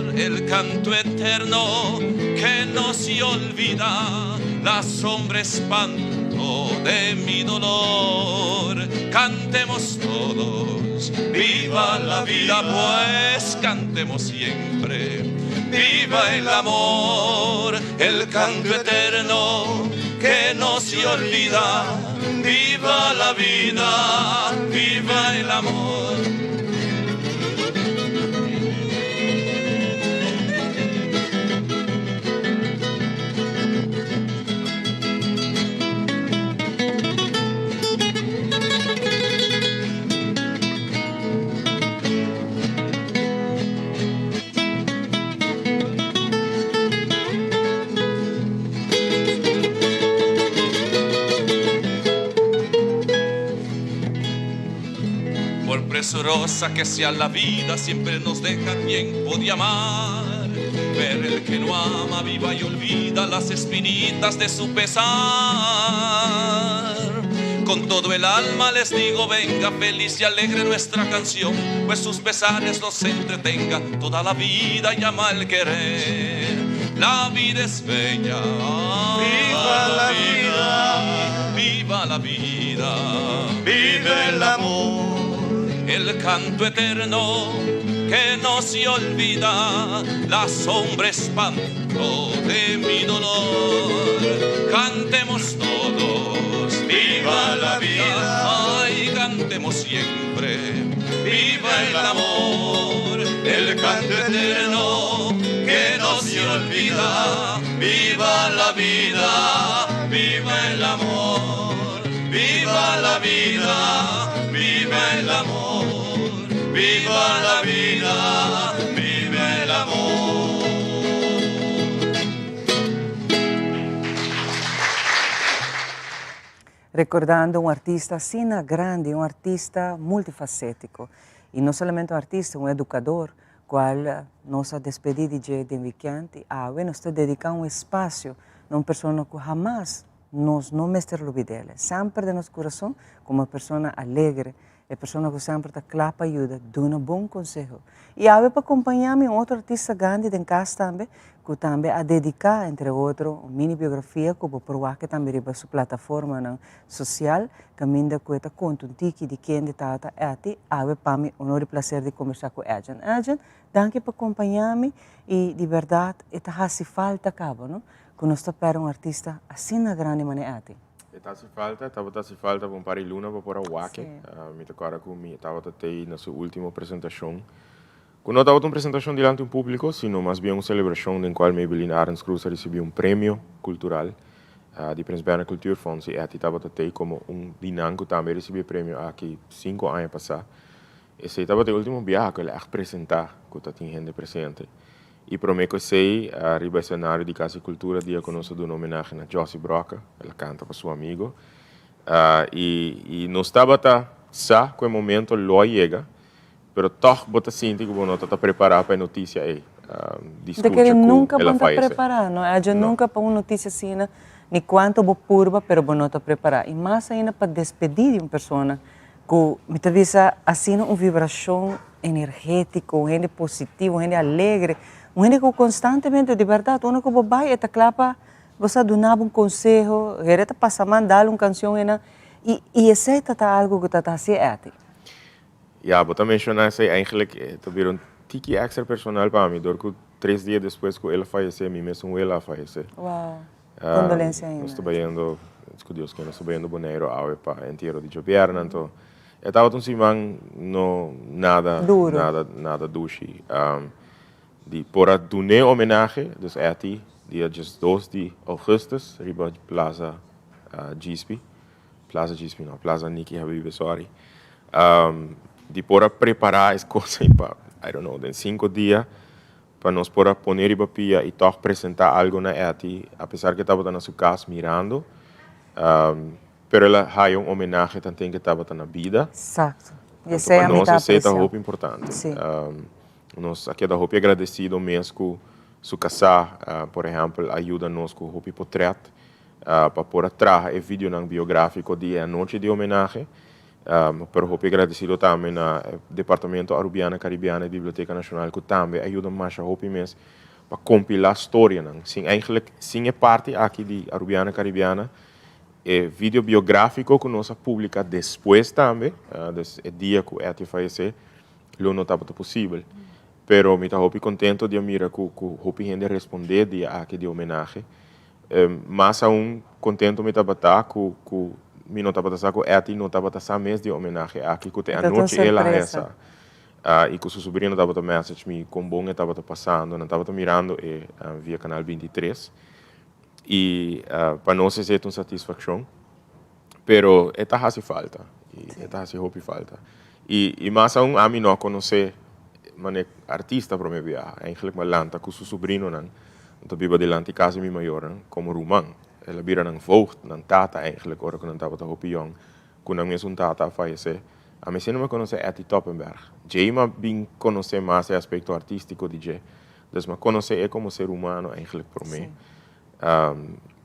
El canto eterno que no se olvida, la sombra espanto de mi dolor. Cantemos todos, viva la vida, pues cantemos siempre. Viva el amor, el canto eterno que no se olvida. Viva la vida, viva el amor. Presurosa que sea la vida, siempre nos deja tiempo de amar. Pero el que no ama viva y olvida las espinitas de su pesar. Con todo el alma les digo venga, feliz y alegre nuestra canción, pues sus pesares nos entretenga toda la vida y ama al querer. La vida es bella, viva la vida, viva la vida, vive el amor. El canto eterno que no se olvida, la sombra espanto de mi dolor. Cantemos todos, viva la vida, ay, cantemos siempre, viva el amor. canto eterno que no se olvida. Viva la vida, viva el amor, viva la vida, viva el amor, viva la vida, viva el amor. Recordando um artista assim grande, um artista multifacético. E não somente um artista, um educador, qual nossa despedida de weekend, nós está dedicando um espaço a uma pessoa que jamais nós não mesterlo dele. Sempre de nosso coração, como uma pessoa alegre, é pessoa que sempre está claro para ajuda, dá um bom conselho. E para acompanhar-me um outro artista grande em casa também, que também a dedicar, entre outros, uma mini biografia que vou provar que também riba sua plataforma social, que ainda cuesta conta um tiki de quem de tata é ati, para mim honor e prazer de conversar com Adrian. Adrian, danke por acompanhar-me e de verdade, está se falta cabo, não? Que nós está um artista assim na grande maneira ati. Está se falta para um par de luna para o Wake. Me agora com me estava até na sua última apresentação. Quando estava uma apresentação diante de um público, sino mais bem uma celebração em qual Maybelline Arends Cruz recebeu um prêmio cultural de Prins Bernhard Cultuurfonds e estava até como dinango também recebeu prêmio aqui 5 anos passados. Esse estava o último viagem que ele apresentar que tinha gente presente. E para mim que sei arriba cenário de Casa e Cultura dia conosco de uma homenagem a Josie Broca, ela canta para seu amigo. E nós estava sa com o momento lo chega. Pero toch bota sinti que não está preparado para a notícia aí. Discute que nunca ela está preparado, não? A gente nunca para uma notícia assim, nem quanto bo purba, pero não está preparado. E mais ainda para despedir de uma pessoa que me avisa assim uma vibração energética, um gente positivo, um gente alegre, um gente que constantemente de verdade, quando que vai está claro para você dar um conselho, ele está passando mandar uma canção e esse está algo que está fazendo. Ja, vou também mencionar isso eigenlijk também tiki extra personal para mim, porque 3 dias depois que ele faleceu, mim mesmo ele faleceu. Uau, condolência ainda. Nós estamos indo, Deus que nós estamos indo boneiro para enterro de governo, então estava um semana no nada dushi. De por donar homenagem, dus eti dia 2 de augustus, riba Plaza Gispi, Plaza Niki Habibi, sorry. De por preparar as coisas para, I don't know, em 5 dias, para nós por poner riba pia e toch apresentar algo na eti, apesar que estava na sua casa mirando, pero ela há uma homenagem também que estava na vida. Exato. E essa é a minha apreciação. Nós é importante. Sim. Nós aqui da roupa agradecido mesmo com sua casa, por exemplo, ajuda-nos com o roupa portrait, para pôr atrás o vídeo biográfico de a noite de homenagem. Pero roupa agradecido também na Departamento Arubiana Caribiana e Biblioteca Nacional, que também ajuda mais a roupa mesmo para compilar a história. Sim, eigenlijk, sim é parte aqui de Arubiana Caribiana, é vídeo biográfico que nós publica depois também, é dia que o ET faleceu, não estava possível. Pero me estou contente de mirar que o gente responder de aqui de homenagem. Mas contente me estava que me não estava com ET não estava mês de homenagem aqui que a noite ela essa. E que o seu sobrinho estava message me com bom estava passando, não estava mirando via canal 23. E para nós é uma satisfação. Pero está hace falta. Está hace roupa falta. E mais a mim não conhecer artista para me viajar, eigenlijk malanta com seu sobrinho não vive delante casa minha maior como Roman ela vira não voogd não tata eigenlijk ora quando estava roupa young quando mesmo tata faleceu a mim se não me conhece Etty Toppenberg Jema bem conhecer mais o aspecto artístico de Jay dus me conhecer como ser humano eigenlijk por mim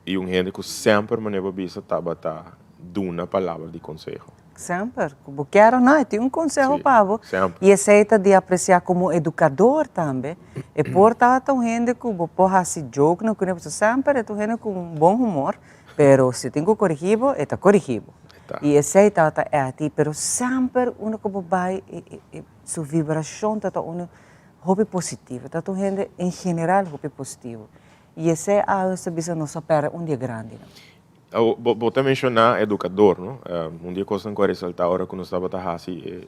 e gente que sempre me neva vista estava dando palavra de conselho. Sempre, como quero, não, tem conselho para você. E aceita de apreciar como educador também. E portanto, gente que pode fazer jogo, não conhece sempre, é gente com bom humor, mas se tem que corrigir, está corrigido. E aceita é a ti, mas sempre uma que vai, sua vibração está uma hobby positiva, está gente em geral hobby positivo. E esse é a nossa nossa pera dia grande. Vou mencionar educador, não? Dia que eu ressaltar agora quando estava assim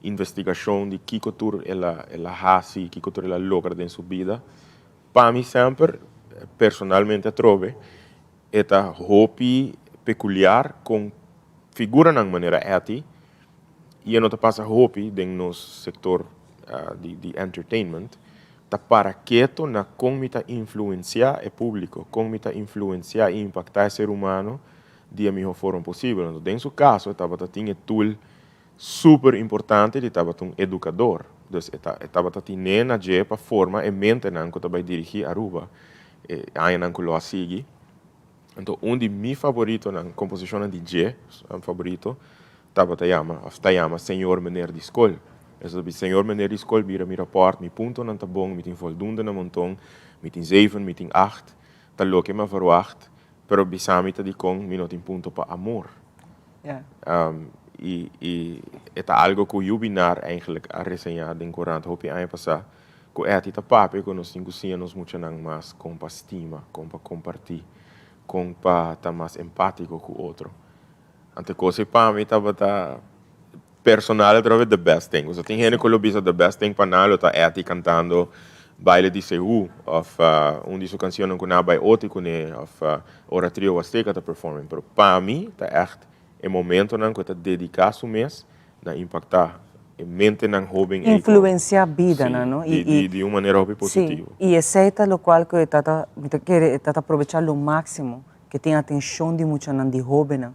investigação de que cultura ela hasi, que cultura ela logra em sua vida. Para mim sempre, personalmente, trove, esta hobby peculiar com figura na maneira eti e não passa hobby dentro no setor de entertainment, tá para quieto na como está influenciar o público, como está influenciar e impactar o ser humano de a melhor forma possível. Então, dentro do caso, estava tinha tool super importante de estava um educador. Então, estava tinha na jepa forma e mente não que estava dirigir Aruba, aí não que lo assigi. Então, de meus favoritos na composição de J, favorito, estava chama Senhor Meneer de Escola. Então, Senhor Meneer de Escola, mi rapport, mi punto não tá bom, mi tem voldoende na montão, mi tem 7, mi tem 8, tá lo que me verwacht, pero bisami tá de com, mi não tem punto para amor. Yeah. E é algo que eu binar eigenlijk a resenhar em Corante, hopi ano passado, que é tita papi, que nós temos nos muito mais com estima, com compartilhar, com estar mais empático com o outro. Ante coisa para mim estava personal é the best thing. Você tem gente que lo bisa the best thing para nada, tá cantando baile de Seul, ou de sua canção que não vai outro que né, ora trio azteca tá performing. Pero para mim tá echt é momento não que tá dedicar seu mês na impactar e mente não hobby influenciar a vida, não? De uma maneira hobby positiva. Sim, e aceita o qual que está aproveitar o máximo, que tem atenção de muita de hobby, não?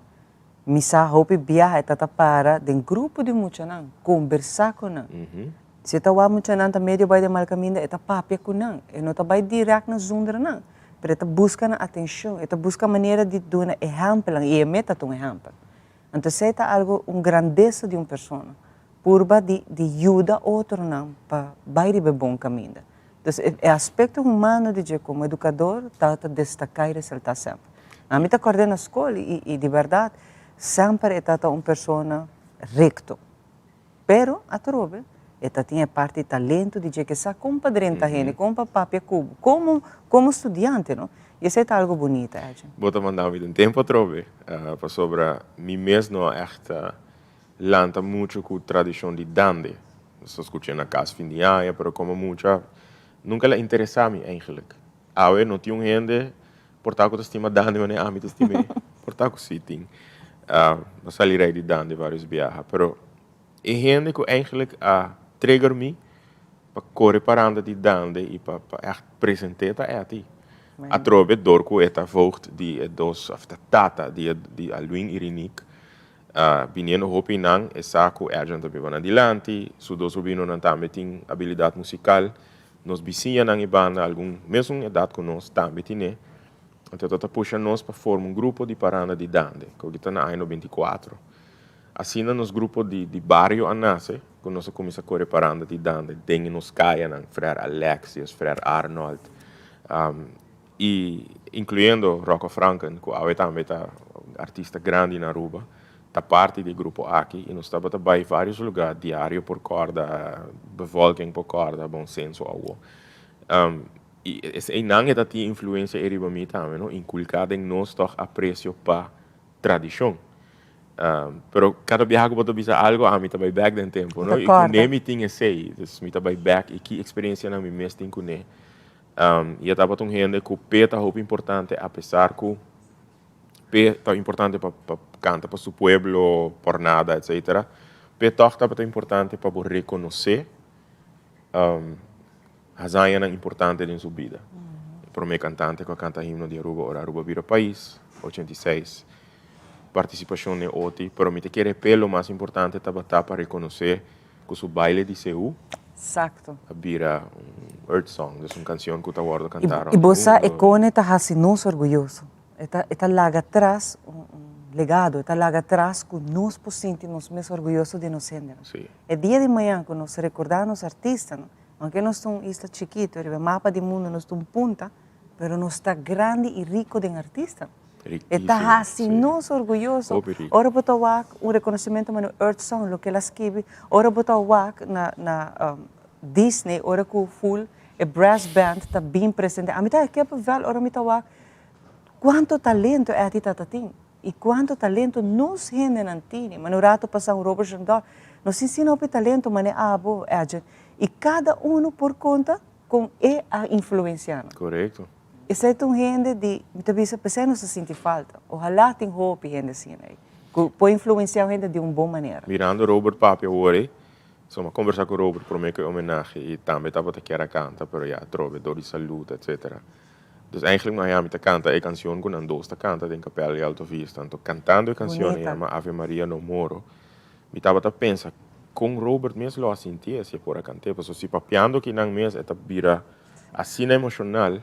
Misa hobby viaja, está para de grupo de muita não, conversar com não. Se está lá muita não tá meio vai de mal caminho, está papia com não, e não está vai direto na zundra não, mas está buscando atenção, está buscando maneira de dar um exemplo, e é meta um exemplo. Então, se é algo, grandeza de uma pessoa, purba de ajuda outro não, para vai de bom caminho. Então, o aspecto humano de como educador, está destacar e ressaltar sempre. A mim está acordando na escola e de verdade, sempre é uma pessoa recto. Pero, a trove, tinha parte de talento de que sabe como padrinho a gente, como papel cubo, como estudante, não? E isso é algo bonito, Bota mandar um tempo a trove, para sobre mim mesmo echt lanta muito com a tradição de dande. Estou escutando na casa fim de ano, mas como muita nunca lhe interessava-me, eigenlijk. Eu não tinha gente portar com estima dande, mas a mim estima portar com sitting. Eu saí de dande vários viagens, mas é gente que eigenlijk trigger me para correr para de dande e para echt apresentar a ti. A trove door ku eta vocht die dos of de tata die alwin irinik bineno hopi nang esaku ergent op ibana dilanti su dos ubino nan tambeting habilidade musical nos bisinha nang ibana algum mesmo edad com nós tambetine então tota puxa nós para formar grupo de paranda de dande que está na ano 24 assim nos grupo de barrio anase com nós começa a correr paranda de dande tem nos caia nang frère Alexius frère Arnold e incluindo Rocco Franken, que é também um artista grande na Aruba, está parte do grupo aqui e nós estamos também em vários lugares, diário por corda, bevolking por corda, bom senso algo. E esse não é da influência eriba mim também, não? Inculcada em nós toch aprecio para tradição. Pero cada viagem que eu bisa algo, a mim também back den tempo, não? E com nem tinha sei, então mim também back e que experiência na mim mesmo tem com nem. E estava tão gente que o pé está muito importante, apesar que o pé está importante para cantar para seu pueblo, por nada, etc. O pé está tão importante para reconhecer as áreas importantes em sua vida. Para mim, cantante que canta himno de Aruba, ora Aruba vira país, 86. Participação em OTI, para mim, que pelo mais importante estava para reconhecer que o baile de Seul. Exacto. Vira Earth Song, é uma canção que o Tawardo cantaram. E você é com está assim nos orgulhoso. Está lá atrás legado, está lá atrás que nós sentimos mais orgulhosos de nós gênero. É dia de manhã que nós recordamos artistas, aunque nós estamos chiquito, o mapa do mundo nós estamos punta, mas nós está grande e rico de artista. Está assim nos orgulhoso. Ora botar um reconhecimento no Earth Song, o que ela escreve. Ora botar na Disney, ora que o full a brass band está bem presente. A mim está aqui para ora me está quanto talento é a ti tem e quanto talento nos rende na tini. Mas no rato passar um Robert Jandor, Nos ensina o talento, mas abo, e cada um por conta com a influenciando. Correcto. Essa é tão gente de, muitas vezes a pessoa não se sente falta. Ojalá tenha roupa gente assim aí. Pode influenciar a gente de uma boa maneira. Mirando Robert Papi hoje, insomma, conversar com o Robert por meio que homenagem e também estava a querer cantar, pero já trove, dor de saúde, etc. Dus eigenlijk nós já canta a canção com Andosta canta em Capela de Alto Vista, então cantando a canção chama Ave Maria no Moro. Me estava a pensar com Robert mesmo lo sentia se por cantar, porque se papiando que não mesmo é vira assim emocional.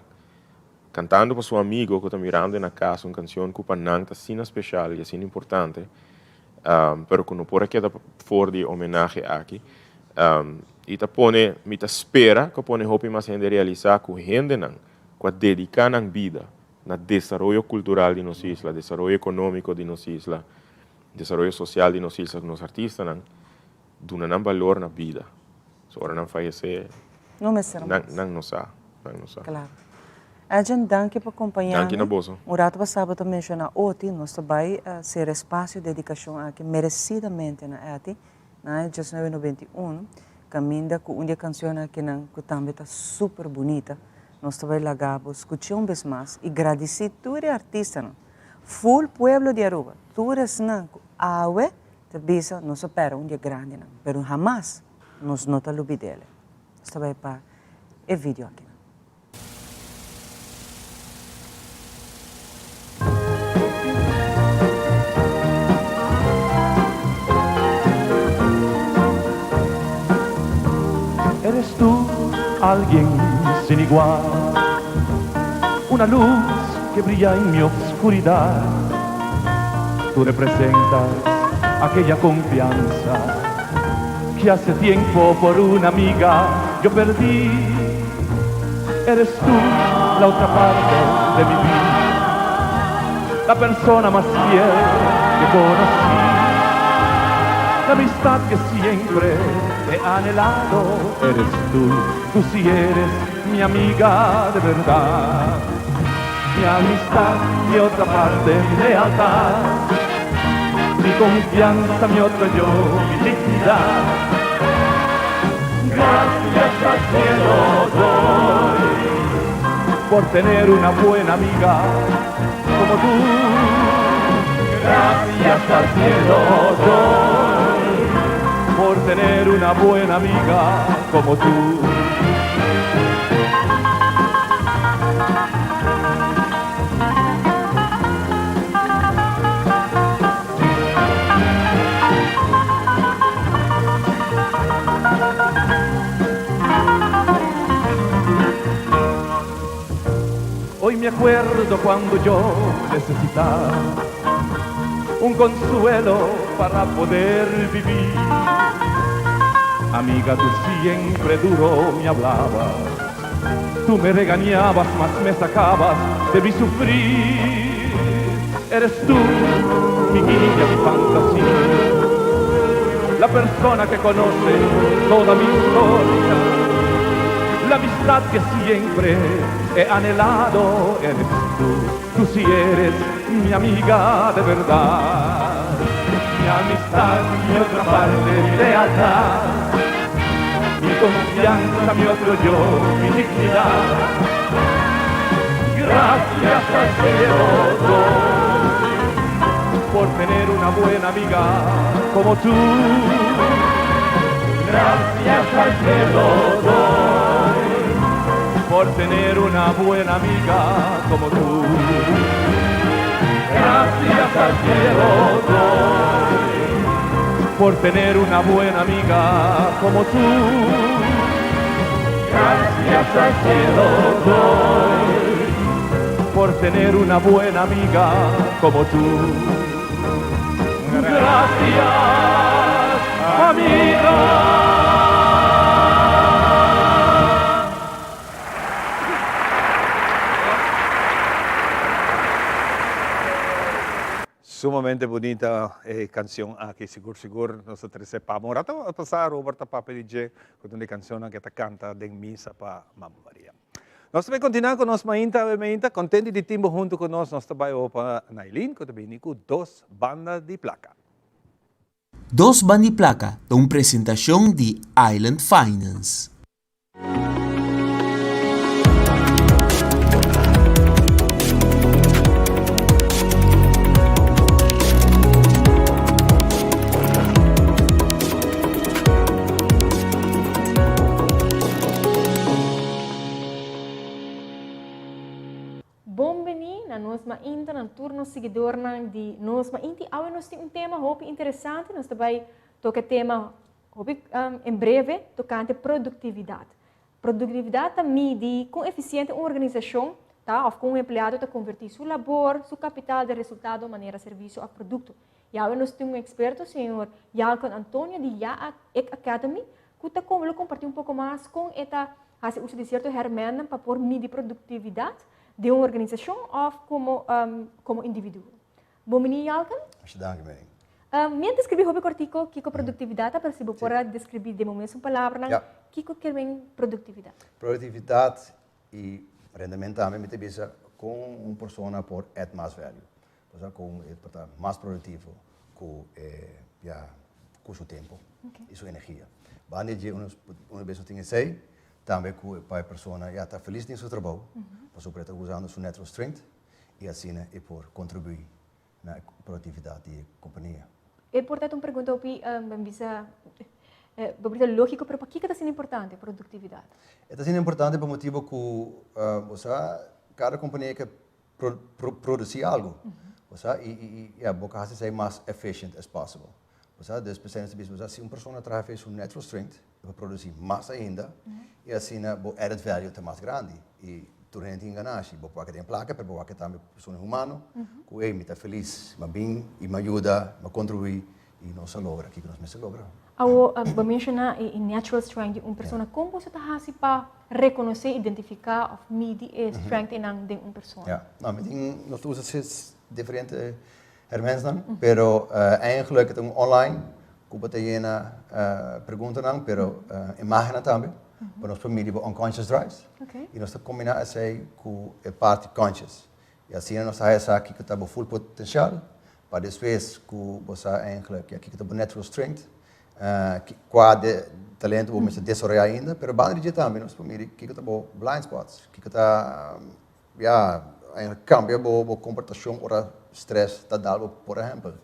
Cantando para seu amigo que está mirando na casa uma canção que para não está assim especial e assim importante, pero que não pode quedar fora de homenagem aqui, e tá pone, me tá espera que pone hope mais gente realizar que gente não, que dedicar na vida, na desenvolvimento cultural de nossa isla, desenvolvimento econômico de nossa isla, desenvolvimento social de nossa isla, que os artistas não, dão valor na vida, se ora não fallecer, não me será não sabe. Claro. A gente danke por acompanhar. Danke na bolsa. O rato passado também mencionar ontem nós vai ser espaço de dedicação aqui merecidamente na ati na 1991 caminha com uma canção aqui que também está super bonita. Nós vai lagabo escutar vez mais e agradecer todo artista não. Full pueblo de Aruba. Todas não awe te bisa nós espera dia grande não. Pero jamás nós não te lubi dele. Nós vai para o vídeo aqui. Eres tú alguien sin igual, una luz que brilla en mi oscuridad. Tú representas aquella confianza que hace tiempo por una amiga yo perdí. Eres tú la otra parte de mi vida, la persona más fiel que conocí. La amistad que siempre he anhelado eres tú sí eres mi amiga de verdad. Mi amistad, mi otra parte, mi lealtad, mi confianza, mi otro yo, mi dignidad. Gracias al cielo doy por tener una buena amiga como tú. Gracias al cielo doy por tener una buena amiga como tú. Hoy me acuerdo cuando yo necesitaba un consuelo para poder vivir. Amiga, tú siempre duro me hablabas, tú me regañabas, mas me sacabas de mi sufrir. Eres tú, mi guía, mi fantasía, la persona que conoce toda mi historia, la amistad que siempre he anhelado. Eres tú sí eres mi amiga de verdad. Mi amistad, mi otra parte, mi lealtad, mi confianza, mi otro yo, mi dignidad. Gracias al cielo doy por tener una buena amiga como tú. Gracias al cielo doy por tener una buena amiga como tú. Gracias al cielo doy por tener una buena amiga como tú. Gracias al cielo doy por tener una buena amiga como tú. Gracias, amiga. Sumamente bonita canción que seguro nosotros sepamos. Ahora vamos a pasar a Roberto Papi DJ con una canción que te canta de misa para Mamma Maria. Nós também continuamos com nossa mainta, contente de timbo junto com nós também para Nailin, que também com duas bandas de placa. Dos Bandi Placa, de una presentación de Island Finance. Nós ainda no turno seguidor de nós ainda agora nós temos tema muito interessante nós também toca tema em breve tocante produtividade mede com eficiente uma organização tá ou com um empregado tá convertir seu labor seu capital de resultado maneira serviço a produto e agora nós temos um experto senhor Jalcon Antônio de YAAC Academy que tá compartilhar um pouco mais com esta hace uso de certo herramienta para por medir produtividade de uma organização ou como indivíduo. Bom dia, Jalcon. Dank je. Minha descrever hobby cortico, que produtividade, para se você descrever de momento uma palavra, que quer bem produtividade. Produtividade e rendimento também me tem com uma pessoa por add mais value, ou com mais produtivo com seu tempo e sua energia. Quando de uma vez tem que também para a pessoa já está feliz em seu trabalho, para está usando sua natural strength e assim é por contribuir na produtividade da companhia. É portanto uma pergunta para lógico, mas por que está sendo importante a produtividade? Está sendo importante por motivo que cada companhia que produz algo, e a boca ser mais eficiente as possível. Dus se uma pessoa trabalha sua natural strength, vai produzir mais ainda, e assim o added value é mais grande. E tu não tem enganar, se você tem placa, para você também pessoa humana, que me está feliz, me bem, e me ajuda, me contribui, e não se logra, que nós se logra. Vou mencionar em natural strength, uma pessoa como você está para reconhecer, identificar, ou medir a strength em uma pessoa? Ja, nós usamos diferentes hermanos, pero eigenlijk het online, kuba tayena pergunta não, pero imagina também, para nós família unconscious drives, e nós combinamos essa com a parte conscious, e assim nós temos aqui que está full potencial, para depois que você eigenlijk aqui que está natural strength, qual talento vamos desarrollar ainda, pero bem de também nós família que está blind spots, que está cambia a comportação ou stress está dado, por exemplo.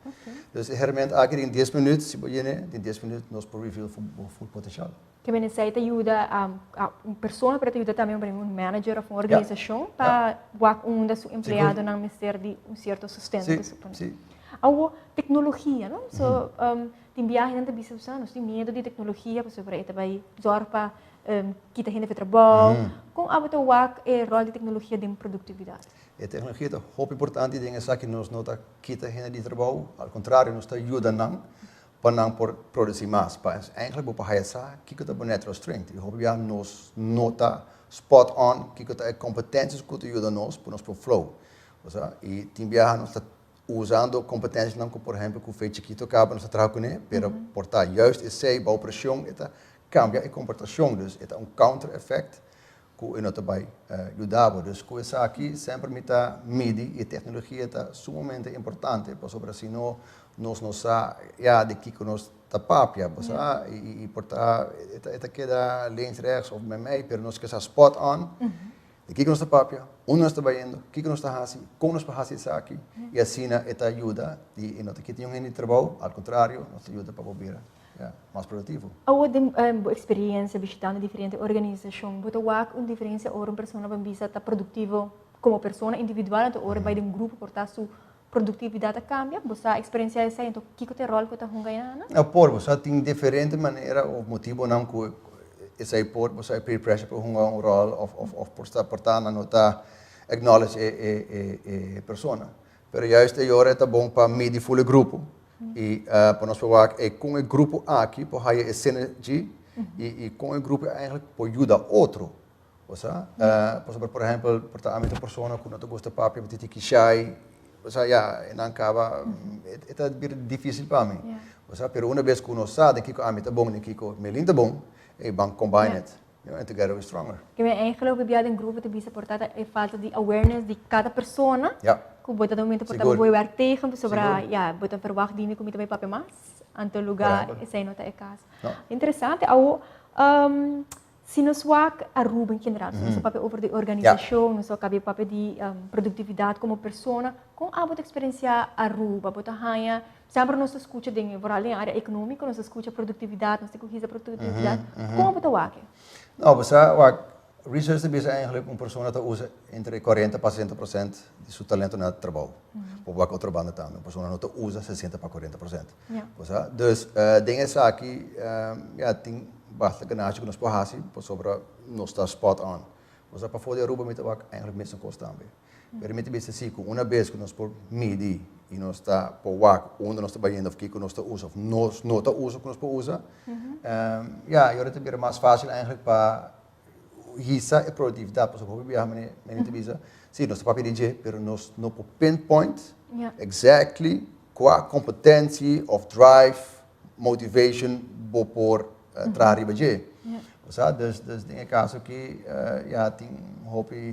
Dus herment aqui em 10 minutos, se você em 10 minutos nós podemos reveal full potencial. Que necessita ajuda a uma pessoa para ajuda também para um manager ou uma organização para um dos empregados não ter de certo sustento. Sim. A tecnologia, não? So tem viagem não tem usar, nós tem medo de tecnologia para sobre isso vai usar para kita gente de trabalho. Com a botar o rol de tecnologia de produtividade. A tecnologia é muito importante, é que nós não kita gente de trabalho, ao contrário, nós ajuda não para não produzir mais. Mas eigenlijk para essa que está bom natural strength. Eu hope nós nota spot on que está competências que ajuda nós para nós flow. E tem viagem nós está usando competências não por exemplo que o feito que acaba nós trabalhar com ele, pero portar juist esse a operação eta cambia a comportação, dus é counter effect que nós também ajudava. Dus com isso aqui sempre me está medir e tecnologia está sumamente importante, para sobre assim nós não de que nós está papia, e portar eta queda links rechts of met mij, pero nós que spot on. De que nós está papia, onde nós está indo, que nós está fazendo, como nós fazemos isso aqui, e assim esta ajuda e nós aqui temos um trabalho, ao contrário, nós ajuda para poder mais produtivo. A experiência visitando diferentes organizações, você vê uma diferença ou uma pessoa que está produtiva como pessoa individual, ou vai de um grupo portar sua produtividade cambia, você a experiência essa, então que é o rol que está ganhando? Você tem diferente maneira ou motivo não que esse por você peer pressure para um rol of portar na nota acknowledge a persona. Pero juist a hora é bom para medir full grupo e para nós falar com o grupo aqui para ter a synergy e com o grupo eigenlijk para ajudar outro. Por exemplo, portar a minha persona que não gosta papi, porque que shy, não acaba é difícil para mim. Pero uma vez que nós sabe que a minha tá bom, que a minha linda bom e van combine it, and together we're stronger. Que me eigenlijk bij een groep te bisa portada é falta de awareness de cada persona. Que bota momento portar boa werk tegen sobre botar verwacht dingen com também papel mais ante lugar Correcto. essa nota é casa. No. Interessante, se nós wak Aruba em geral, nós papel over de organização, nós papel papel de produtividade como pessoa, com a boa experiência Aruba, boa hanha, sempre nós escuta de em área econômica, nós escuta produtividade, nós temos produtividade, como boa wak? Não, você research é eigenlijk uma pessoa que usa entre 40% a 60% de seu talento no trabalho. Por que outra banda também, uma pessoa não usa 60% para 40%. Dus dingen aqui, tem bastante ganagem que nós podemos fazer sobre nós estar spot on. Você para fora de Aruba, me trabalha eigenlijk mesmo custa também. Permite bem se uma vez que nós por medir e nós está por onde nós trabalhando, o que nós está usando, nós não está usando, que nós podemos usar. Eu também é mais fácil eigenlijk para risa e produtividade, porque eu vou me entrevista. Sim, nós papel de pero nós não pinpoint exactly qual competência of drive, motivation, vou por trabalhar de. Dus in caso que tem hobby